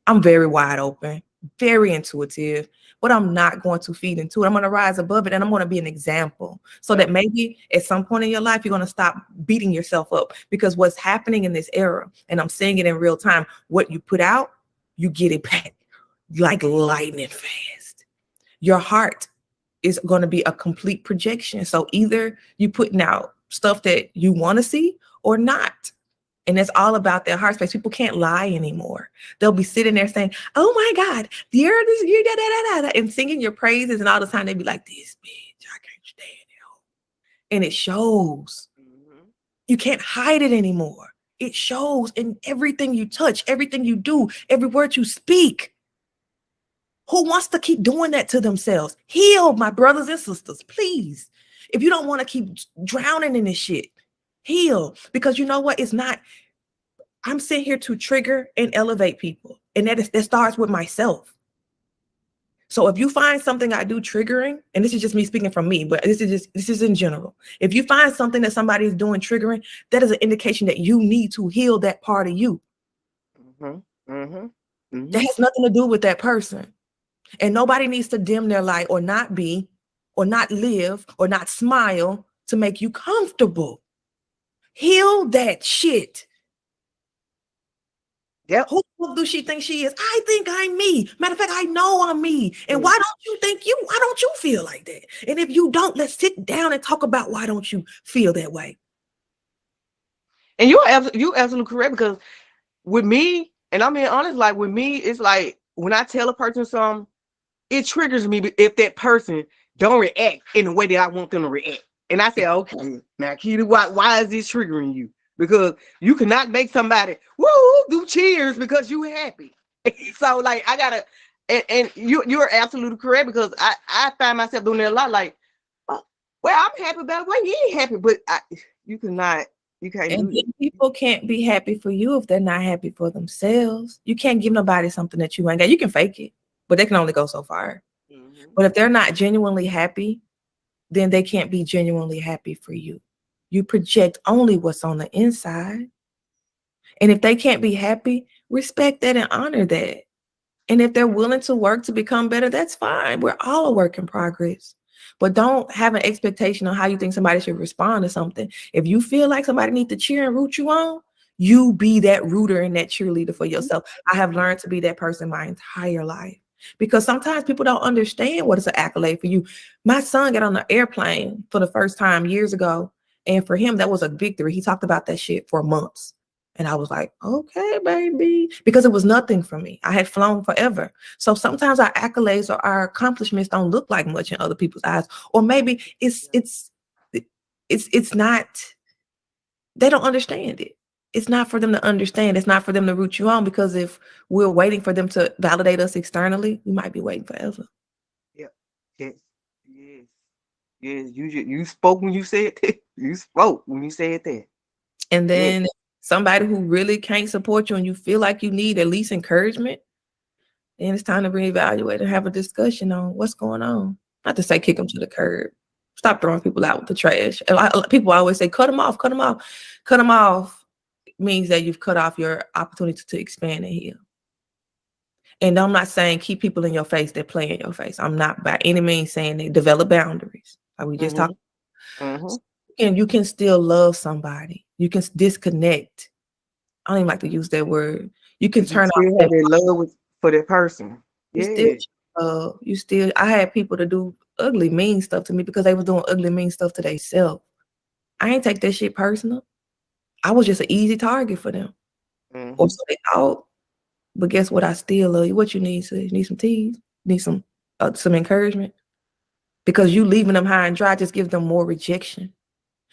I'm very wide open, very intuitive, but I'm not going to feed into it. I'm going to rise above it and I'm going to be an example so that maybe at some point in your life, you're going to stop beating yourself up because what's happening in this era, and I'm seeing it in real time, what you put out, you get it back like lightning fast. Your heart is going to be a complete projection. So either you putting out stuff that you want to see or not. And it's all about their heart space. People can't lie anymore. They'll be sitting there saying, "Oh my God, the earth is you," da, da, da, da, and singing your praises. And all the time they be like, "This bitch, I can't stand it." And it shows. Mm-hmm. You can't hide it anymore. It shows in everything you touch, everything you do, every word you speak. Who wants to keep doing that to themselves? Heal, my brothers and sisters, please. If you don't want to keep drowning in this shit, heal. Because you know what? It's not. I'm sitting here to trigger and elevate people. And that starts with myself. So if you find something I do triggering, and this is just me speaking from me, but this is in general. If you find something that somebody is doing triggering, that is an indication that you need to heal that part of you. Mm-hmm. Mm-hmm. That Mm-hmm. has nothing to do with that person. And nobody needs to dim their light or not be, or not live, or not smile to make you comfortable. Heal that shit. Yep. Who do she think she is? I think I'm me. Matter of fact, I know I'm me. And why don't you think you? Why don't you feel like that? And if you don't, let's sit down and talk about why don't you feel that way. And you're absolutely correct because with me, and I'm being honest, like with me, it's like when I tell a person something, it triggers me if that person don't react in the way that I want them to react. And I say, okay, now Keita, why is this triggering you? Because you cannot make somebody woo do cheers because you happy. So like I gotta, and you're absolutely correct because I find myself doing it a lot. Like, oh, well, I'm happy about it. Well, you ain't happy, but you cannot, you can't And do then people can't be happy for you if they're not happy for themselves. You can't give nobody something that you ain't got. You can fake it. but they can only go so far. But if they're not genuinely happy, then they can't be genuinely happy for you. You project only what's on the inside. And if they can't be happy, respect that and honor that. And if they're willing to work to become better, that's fine. We're all a work in progress. But don't have an expectation on how you think somebody should respond to something. If you feel like somebody needs to cheer and root you on, you be that rooter and that cheerleader for yourself. I have learned to be that person my entire life because sometimes people don't understand what is an accolade for you. My son got on the airplane for the first time years ago, and for him, that was a victory. He talked about that shit for months. And I was like, okay, baby, because it was nothing for me. I had flown forever. So sometimes our accolades or our accomplishments don't look like much in other people's eyes. Or maybe it's not, they don't understand it. It's not for them to understand. It's not for them to root you on, because if we're waiting for them to validate us externally, we might be waiting forever. Yeah. Yes. Yes. Yes. You spoke when you said that. You spoke when you said that. And then somebody who really can't support you and you feel like you need at least encouragement, then it's time to reevaluate and have a discussion on what's going on. Not to say kick them to the curb. Stop throwing people out with the trash. People always say, cut them off, cut them off. Cut them off means that you've cut off your opportunity to expand and heal. And I'm not saying keep people in your face that play in your face. I'm not by any means saying they develop boundaries. Like we just talked. And you can still love somebody. You can disconnect. I don't even like to use that word. You can turn off that love for that person. You still, I had people to do ugly, mean stuff to me because they were doing ugly, mean stuff to themselves. I ain't take that shit personal. I was just an easy target for them. Or so they thought. But guess what? I still love you. What you need, sis? You need some teas? You need some encouragement? Because you leaving them high and dry just gives them more rejection.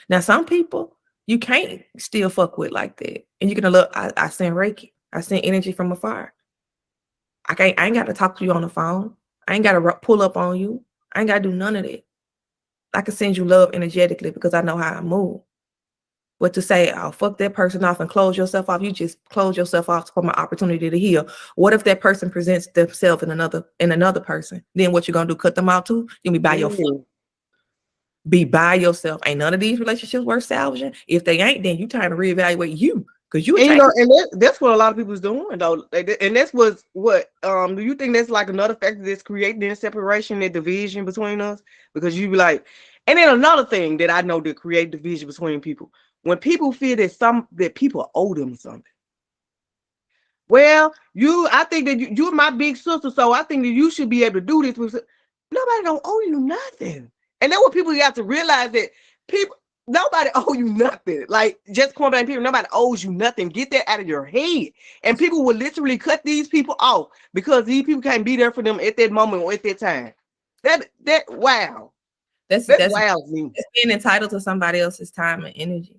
Now, some people you can't still fuck with like that. And you're gonna look, I send Reiki. I send energy from afar. I ain't got to talk to you on the phone. I ain't got to pull up on you. I ain't got to do none of that. I can send you love energetically because I know how I move. But to say, oh, fuck that person off and close yourself off, you just close yourself off from an opportunity to heal. What if that person presents themselves in another person? Then what you gonna do? Cut them out too? You'll be by yourself. Be by yourself. Ain't none of these relationships worth salvaging. If they ain't, then you trying to reevaluate you. Because that's what a lot of people's doing though, and that's what do you think that's like another factor that's creating that separation, that division between us? Because you be like, and then another thing that I know that create division between people, when people feel that people owe them something. Well, I think that you're my big sister, so I think that you should be able to do this. Nobody don't owe you nothing, and that's what people got to realize, that nobody owe you nothing. Like, just point blank, people, nobody owes you nothing. Get that out of your head. And people will literally cut these people off because these people can't be there for them at that moment or at that time. Wow. That's wild to me. It's being entitled to somebody else's time and energy.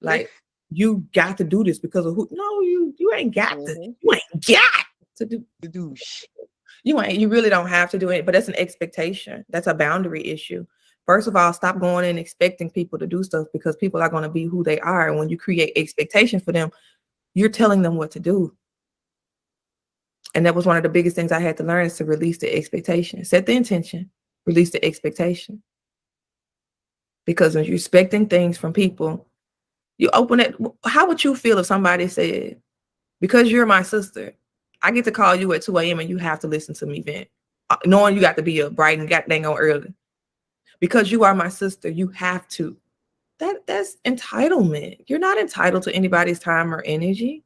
Like, you got to do this because of who? No, you ain't got to. You ain't got to do shit. You really don't have to do it, but that's an expectation. That's a boundary issue. First of all, stop going and expecting people to do stuff, because people are going to be who they are. And when you create expectations for them, you're telling them what to do. And that was one of the biggest things I had to learn, is to release the expectation. Set the intention, release the expectation. Because when you're expecting things from people, you open it. How would you feel if somebody said, because you're my sister, I get to call you at 2 a.m. and you have to listen to me vent, knowing you got to be up bright and got dang on early. Because you are my sister, you have to. That's entitlement. You're not entitled to anybody's time or energy.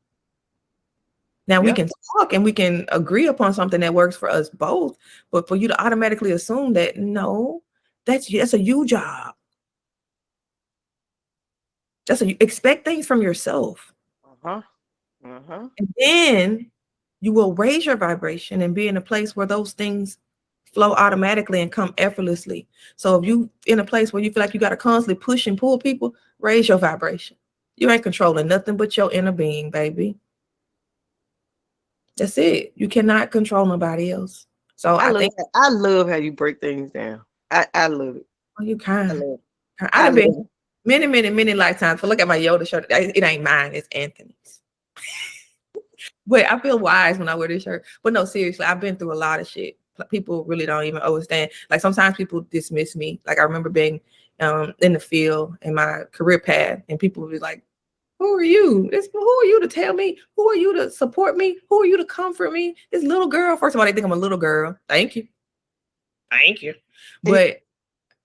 Now we can talk and we can agree upon something that works for us both, but for you to automatically assume that, no, that's a you job. Expect things from yourself. And then you will raise your vibration and be in a place where those things flow automatically and come effortlessly. So if you in a place where you feel like you got to constantly push and pull people, raise your vibration. You ain't controlling nothing but your inner being, baby. That's it. You cannot control nobody else. So I love how you break things down. I love it. Oh, you kind. I've been many lifetimes. But look at my Yoda shirt. It ain't mine. It's Anthony's. But I feel wise when I wear this shirt. But no, seriously, I've been through a lot of shit. People really don't even understand. Like sometimes people dismiss me. Like I remember being in the field in my career path, and people would be like, "Who are you? Who are you to tell me? Who are you to support me? Who are you to comfort me? This little girl." First of all, they think I'm a little girl. Thank you, thank you. But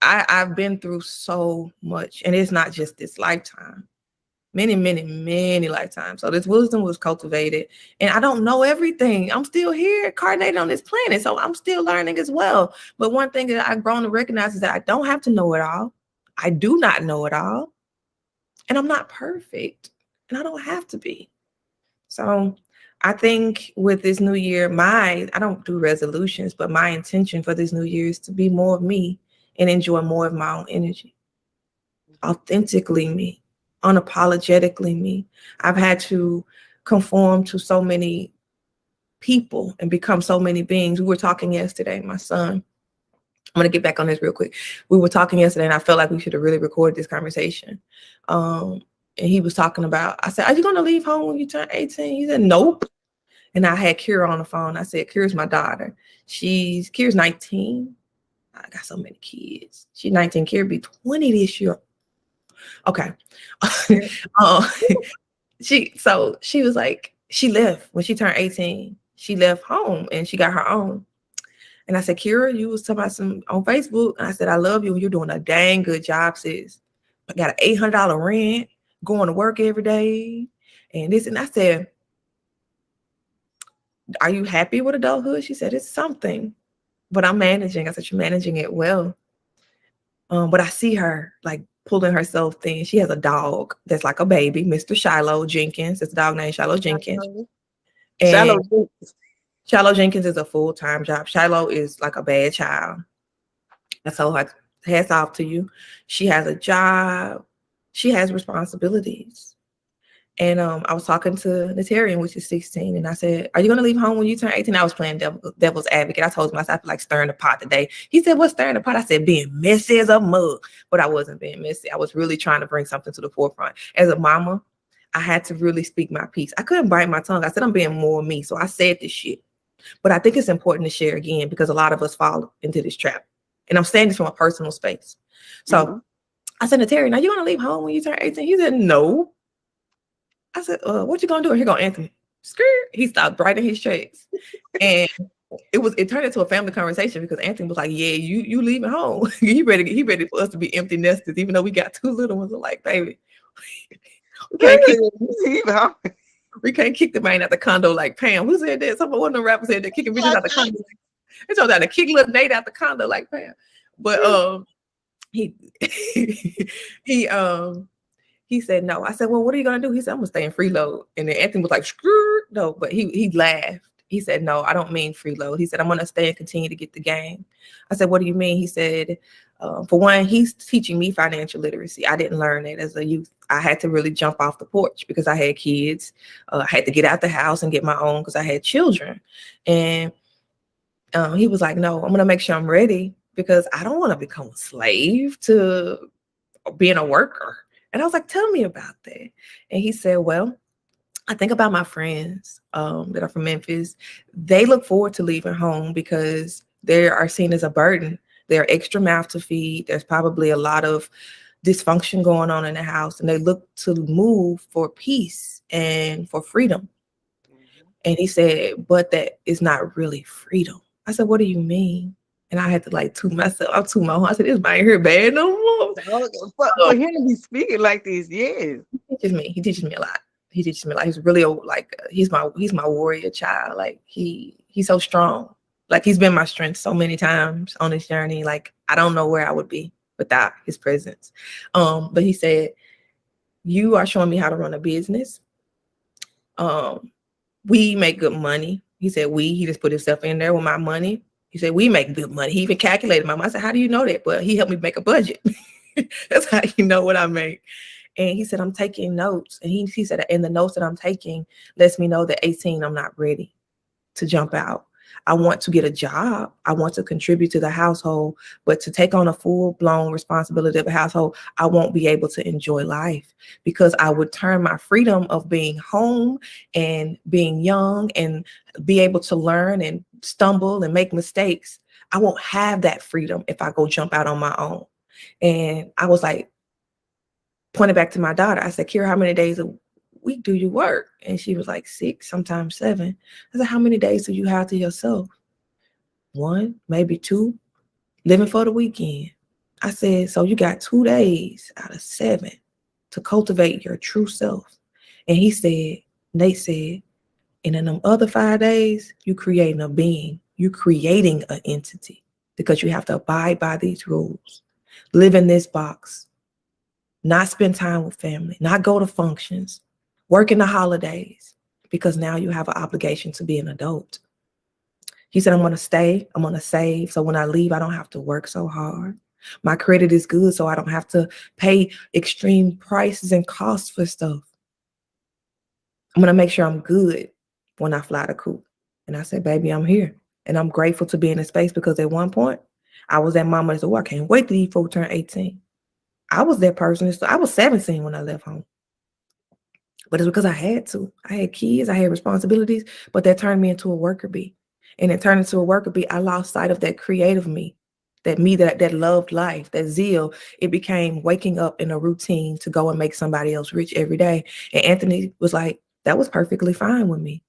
I've been through so much, and it's not just this lifetime. Many, many, many lifetimes. So this wisdom was cultivated, and I don't know everything. I'm still here, incarnated on this planet, so I'm still learning as well. But one thing that I've grown to recognize is that I don't have to know it all. I do not know it all, and I'm not perfect, and I don't have to be. So I think with this new year, I don't do resolutions, but my intention for this new year is to be more of me and enjoy more of my own energy, authentically me, unapologetically me. I've had to conform to so many people and become so many beings. We were talking yesterday, my son. I'm going to get back on this real quick. We were talking yesterday, and I felt like we should have really recorded this conversation. And he was talking about, I said, "Are you going to leave home when you turn 18? He said, "Nope." And I had Kira on the phone. I said, "Kira's my daughter. Kira's 19. I got so many kids. She's 19. Kira be 20 this year." Okay. She was like, she left when she turned 18. She left home and she got her own. And I said, "Kira, you was talking about some on Facebook." And I said, "I love you. You're doing a dang good job, sis. I got an $800 rent, going to work every day. And this," and I said, "Are you happy with adulthood?" She said, "It's something, but I'm managing." I said, "You're managing it well." But I see her like pulling herself thin. She has a dog that's like a baby, Mr. Shiloh Jenkins. It's a dog named Shiloh Jenkins. Shallow And Shiloh Jenkins is a full-time job. Shiloh is like a bad child. And so like, hats off to you. She has a job. She has responsibilities. And I was talking to Natarian, which is 16, and I said, "Are you going to leave home when you turn 18? I was playing devil's advocate. I told myself, I feel like stirring the pot today. He said, "What's stirring the pot?" I said, "Being messy as a mug." But I wasn't being messy. I was really trying to bring something to the forefront. As a mama, I had to really speak my piece. I couldn't bite my tongue. I said, I'm being more me. So I said this shit. But I think it's important to share again because a lot of us fall into this trap. And I'm saying this from a personal space. So I said to Terry, "Now you want to leave home when you turn 18? He said, "No." I said, "What you gonna do?" Here go Anthony. Skirt. He stopped right in his tracks. And it turned into a family conversation because Anthony was like, "Yeah, you leaving home. he ready for us to be empty nesters, even though we got two little ones." I'm like, "Baby, we can't kick the man out the condo like Pam." Who said that? One of the rappers said that kicking bitches out the condo. They told that to kick little Nate out the condo like Pam. But he he said no. I said, "Well, what are you gonna do?" He said, "I'm gonna stay in freeload." And then Anthony was like, "Screw no," but he laughed. He said, "No, I don't mean freeload." He said, "I'm gonna stay and continue to get the game." I said, "What do you mean?" He said, "For one, he's teaching me financial literacy. I didn't learn it as a youth. I had to really jump off the porch because I had kids. I had to get out the house and get my own because I had children." And he was like, "No, I'm gonna make sure I'm ready because I don't want to become a slave to being a worker." And I was like, "Tell me about that." And he said, "Well, I think about my friends that are from Memphis. They look forward to leaving home because they are seen as a burden. They're extra mouth to feed. There's probably a lot of dysfunction going on in the house, and they look to move for peace and for freedom." And he said, "But that is not really freedom." I said, "What do you mean?" And I had to like toot myself. I toot my home. I said, "This man here bad no more." For him to be speaking like this, yes. He teaches me a lot. He teaches me a lot. He's really like he's my warrior child. Like he's so strong. Like he's been my strength so many times on this journey. Like I don't know where I would be without his presence. But he said, "You are showing me how to run a business. We make good money." He said, he just put himself in there with my money. He said, "We make good money." He even calculated my money. I said, "How do you know that?" But he helped me make a budget. That's how you know what I make. And he said, "I'm taking notes." And he said, "And the notes that I'm taking lets me know that 18, I'm not ready to jump out." I want to get a job. I want to contribute to the household, but to take on a full-blown responsibility of a household, I won't be able to enjoy life because I would turn my freedom of being home and being young and be able to learn and stumble and make mistakes. I won't have that freedom if I go jump out on my own. And I was like, pointed back to my daughter. I said, Kira, how many days a week do you work? And she was like 6, sometimes 7. I said, how many days do you have to yourself? 1, maybe 2, living for the weekend. I said, so you got 2 days out of 7 to cultivate your true self. And Nate said, and in them other 5 days, you creating a being, you creating an entity because you have to abide by these rules, live in this box, not spend time with family, not go to functions, work in the holidays, because now you have an obligation to be an adult. He said, I'm going to stay, I'm going to save. So when I leave, I don't have to work so hard. My credit is good, so I don't have to pay extreme prices and costs for stuff. I'm going to make sure I'm good when I fly the coop. And I said, baby, I'm here. And I'm grateful to be in a space because at one point, I was that mama that said, well, I can't wait till these folks turn 18. I was that person. I was 17 when I left home. But it's because I had to. I had kids, I had responsibilities, but that turned me into a worker bee. And it turned into a worker bee. I lost sight of that creative me, that loved life, that zeal. It became waking up in a routine to go and make somebody else rich every day. And Anthony was like, that was perfectly fine with me.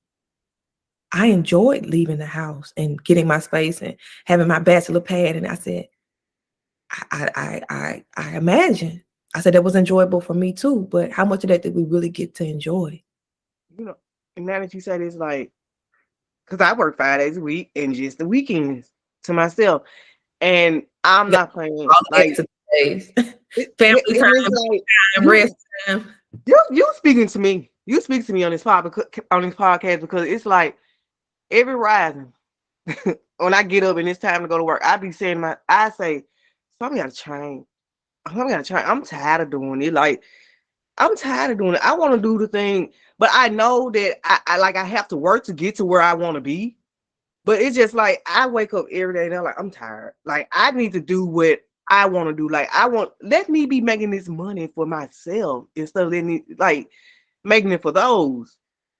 I enjoyed leaving the house and getting my space and having my bachelor pad. And I said, I imagine. I said that was enjoyable for me too, but how much of that did we really get to enjoy? You know, and now that you said it's like, because I work 5 days a week and just the weekends to myself, and I'm not playing like days. Family time, rest time. You speaking to me. You speak to me on this podcast because it's like every rising when I get up and it's time to go to work, I say something gotta change. I'm tired of doing it. Like, I'm tired of doing it. I want to do the thing, but I know that I have to work to get to where I want to be. But it's just like I wake up every day and I'm like, I'm tired. Like, I need to do what I want to do. Like, let me be making this money for myself instead of making it for those.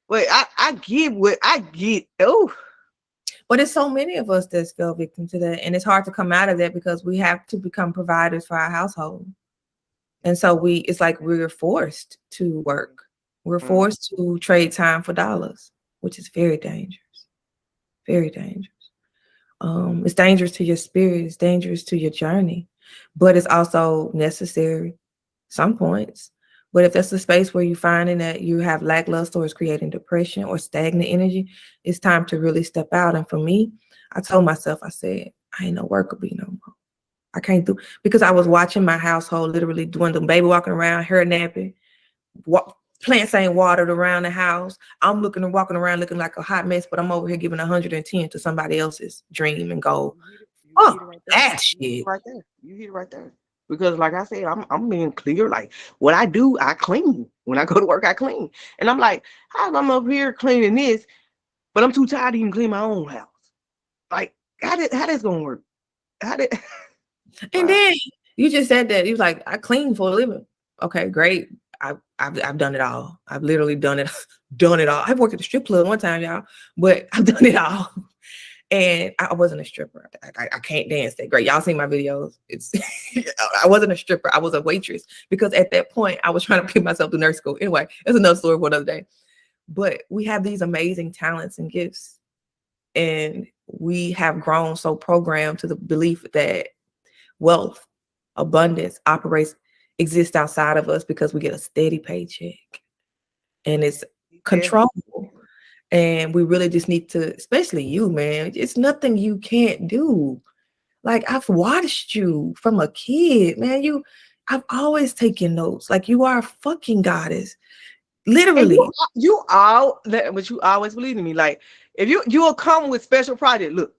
But I get what I get. Oh. But it's so many of us that fell victim to that. And it's hard to come out of that because we have to become providers for our household. And so it's like we're forced to work. We're forced to trade time for dollars, which is very dangerous. Very dangerous. It's dangerous to your spirit. It's dangerous to your journey. But it's also necessary some points. But if that's the space where you're finding that you have lackluster or it's creating depression or stagnant energy, it's time to really step out. And for me, I told myself, I said, I ain't no worker bee no more. I can't do, because I was watching my household literally doing the baby walking around, hair napping, plants ain't watered around the house. I'm walking around looking like a hot mess, but I'm over here giving 110 to somebody else's dream and goal. That shit. Right there. You hit it right there. Because like I said, I'm being clear. Like, what I do, I clean. When I go to work, I clean. And I'm like, how I'm up here cleaning this, but I'm too tired to even clean my own house. Like, how that's gonna work? And then you just said that. You was like, I clean for a living. Okay, great. I've done it all. I've literally done it all. I've worked at the strip club one time, y'all, but I've done it all. And I wasn't a stripper. I can't dance that great. Y'all seen my videos. I wasn't a stripper. I was a waitress because at that point I was trying to put myself through nurse school. Anyway, it's another story for another day. But we have these amazing talents and gifts. And we have grown so programmed to the belief that wealth, abundance exists outside of us because we get a steady paycheck. And it's control. And we really just need to, especially you, man, it's nothing you can't do. Like, I've watched you from a kid, man. I've always taken notes. Like, you are a fucking goddess. Literally. But you always believe in me. Like, if you'll come with special project. Look,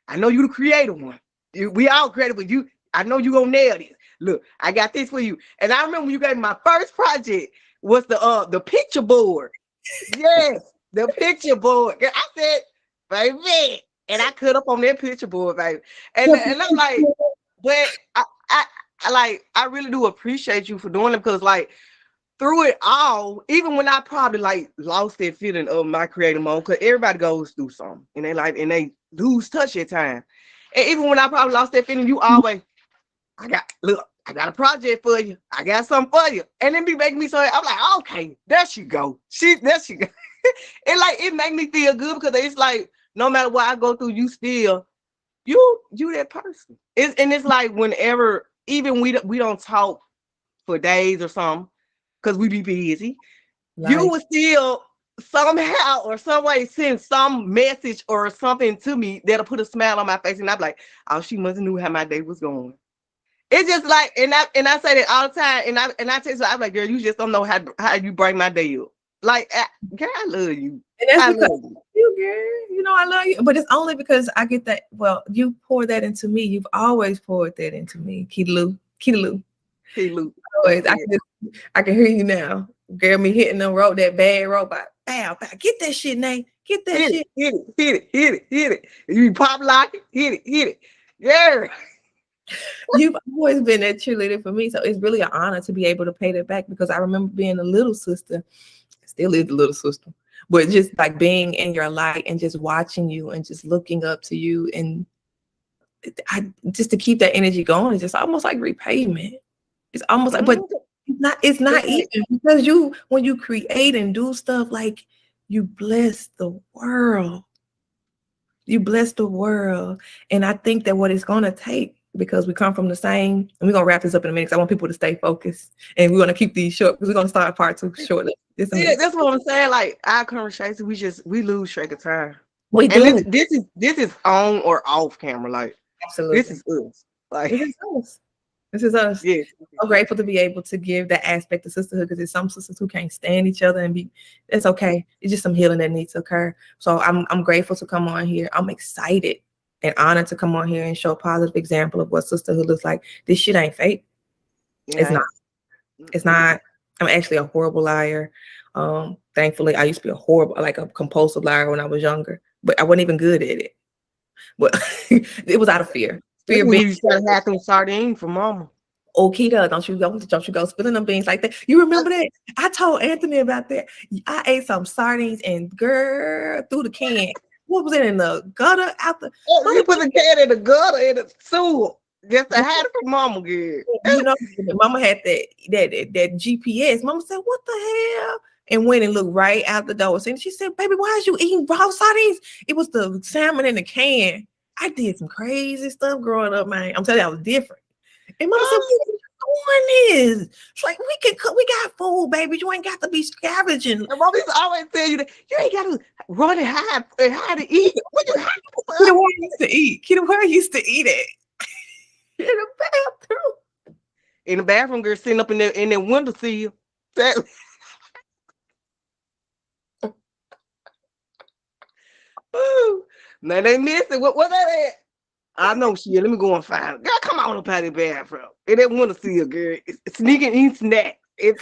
I know you the creative one. We all creative, but I know you gonna nail this. Look, I got this for you. And I remember you gave me my first project was the picture board. Yes. The picture board. I said, baby, And I cut up on that picture board, baby. And I'm like, but I really do appreciate you for doing it because like through it all, even when I probably like lost that feeling of my creative mode, because everybody goes through something and they lose touch at time. And even when I probably lost that feeling, you always, I got a project for you. I got something for you. And then be making me so I'm like, okay, there she go. There she go. And like it make me feel good because it's like no matter what I go through, you still you that person. It's like whenever even we don't talk for days or something because we be busy, you Like, will still somehow or some way send some message or something to me that'll put a smile on my face, and I'm like, oh, she must have knew how my day was going. It's just like, and I say that all the time, and I tell you, I'm like, girl, you just don't know how you bring my day up. Like, girl, I love you. and that's I because love you. you, girl, you know, I love you, but it's only because I get that. Well, you pour that into me. You've always poured that into me, Ketaloo, Ketaloo. Hey, Luke. Always, I can hear you now. Girl, me hitting them road that bad robot. Bow, bow. Get that shit, Nate. Get that shit. Hit it. You pop lock it, hit it. Yeah. You've always been that cheerleader for me, so it's really an honor to be able to pay that back because I remember being a little sister, still is the little sister, but just like being in your light and just watching you and just looking up to you and just to keep that energy going is just almost like repayment. It's almost like, but it's not Like, even because you when you create and do stuff like you bless the world. You bless the world. And I think that what it's going to take, because we come from the same, and we're going to wrap this up in a minute because I want people to stay focused. And we're going to keep these short because we're going to start part 2 shortly. Just a yeah, minute. that's what I'm saying. Like our conversation, we lose track of time. We And do. this is on or off camera. Like this Absolutely. is us. Like This is us. This is us. yes. So grateful to be able to give that aspect of sisterhood because there's some sisters who can't stand each other and be, it's okay. It's just some healing that needs to occur. So I'm grateful to come on here. I'm excited and honored to come on here and show a positive example of what sisterhood looks like. This shit ain't fake. It's not. It's not. I'm actually a horrible liar. Thankfully, I used to be a compulsive liar when I was younger, but I wasn't even good at it. But it was out of fear. That's Fear when being, you started having sardine for mama. oh, Keita, don't you go spilling them beans like that. You remember that? I told Anthony about that. I ate some sardines and girl through the can. What was it in the gutter out the? You put the cat in the gutter in the sewer. Just to hide it from mama, girl. You know, Mama had that GPS. Mama said, "What the hell?" And went and looked right out the door. And she said, "Baby, why is you eating raw sardines?" It was the salmon in the can. I did some crazy stuff growing up, man. I'm telling you, I was different. And Mama said, "What are you doing this?" She's like, "We can cook. We got food, baby. You ain't got to be scavenging." And mommy's always tell you that you ain't gotta run and hide to eat. What you hide for? Kidda Ware used to eat. Kidda Ware used to eat it in the bathroom. In the bathroom, girl, sitting up in the window sill. Ooh, now they miss it. What that at? I know she. Let me go and find it. Girl, come on up out of the bathroom. And that window sill, girl. It's sneaking eat snacks. And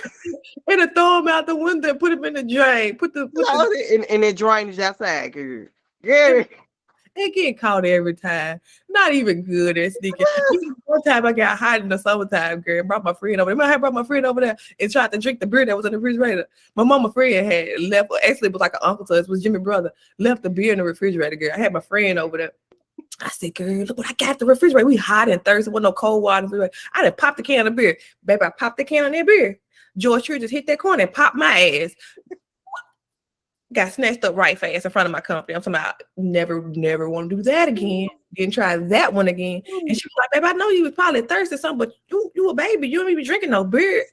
to throw him out the window, put him in the drain. And that drainage outside, girl. Yeah. They get caught every time. Not even good at sneaking. One time I got hot in the summertime, girl. Brought my friend over. I brought my friend over there and tried to drink the beer that was in the refrigerator. My mama friend had left. Actually, it was like an uncle to us. It was Jimmy's brother. Left the beer in the refrigerator, girl. I had my friend over there. I said, girl, look what I got at the refrigerator. We hot and thirsty with no cold water. I done popped the can of beer. Baby, I popped the can of that beer. George Tree just hit that corner and popped my ass. Got snatched up right fast in front of my company. I'm talking about never want to do that again. Didn't try that one again. And she was like, baby, I know you was probably thirsty or something, but you a baby. You don't even drinking no beer.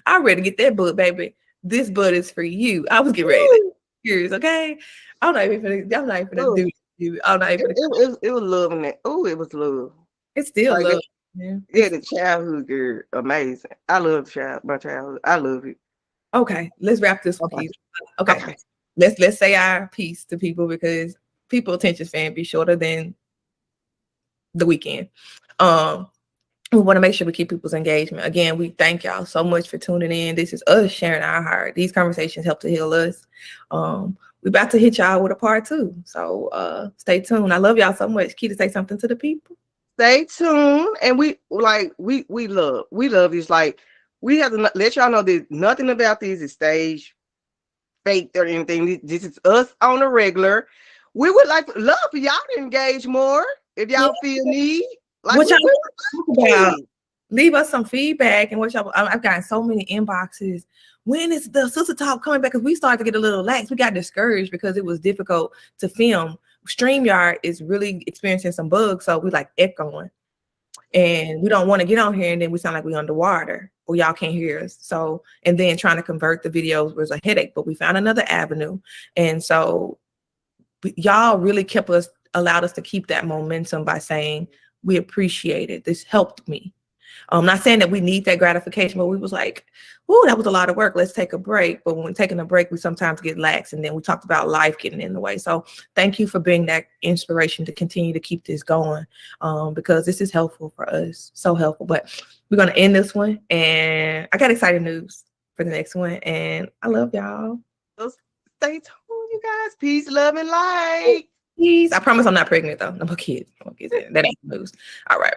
I'm ready to get that bud, baby. This bud is for you. I was getting ready to serious, okay? I'm not even gonna do you. I'm not even it was love in that. Oh, it was love. It's still like love. Yeah, the childhood, girl, amazing. I love my childhood. I love it. Okay, let's wrap this piece. Okay. Let's say our piece to people because people attention span be shorter than the weekend. We want to make sure we keep people's engagement. Again, we thank y'all so much for tuning in. This is us sharing our heart. These conversations help to heal us. we about to hit y'all with a part 2. So stay tuned. I love y'all so much. Key, to say something to the people. Stay tuned, and we love this. Like, we have to let y'all know that nothing about these is staged, faked, or anything. This is us on the regular. We would love for y'all to engage more if y'all feel need. Like, What y'all talk about? it. Leave us some feedback and what y'all. I've gotten so many inboxes. When is the sister talk coming back? Because we started to get a little lax. We got discouraged because it was difficult to film. StreamYard is really experiencing some bugs, so we like echoing, and we don't want to get on here and then we sound like we underwater or y'all can't hear us. So, and then trying to convert the videos was a headache, but we found another avenue, and so y'all really allowed us to keep that momentum by saying we appreciate it. This helped me. I'm not saying that we need that gratification, but we was like, "Ooh, that was a lot of work. Let's take a break." But when we're taking a break, we sometimes get lax, and then we talked about life getting in the way. So thank you for being that inspiration to continue to keep this going, because this is helpful for us, so helpful. But we're gonna end this one, and I got exciting news for the next one, and I love y'all. So stay tuned, you guys. Peace, love, and light. Peace. I promise I'm not pregnant though. No more kids. That ain't news. All right.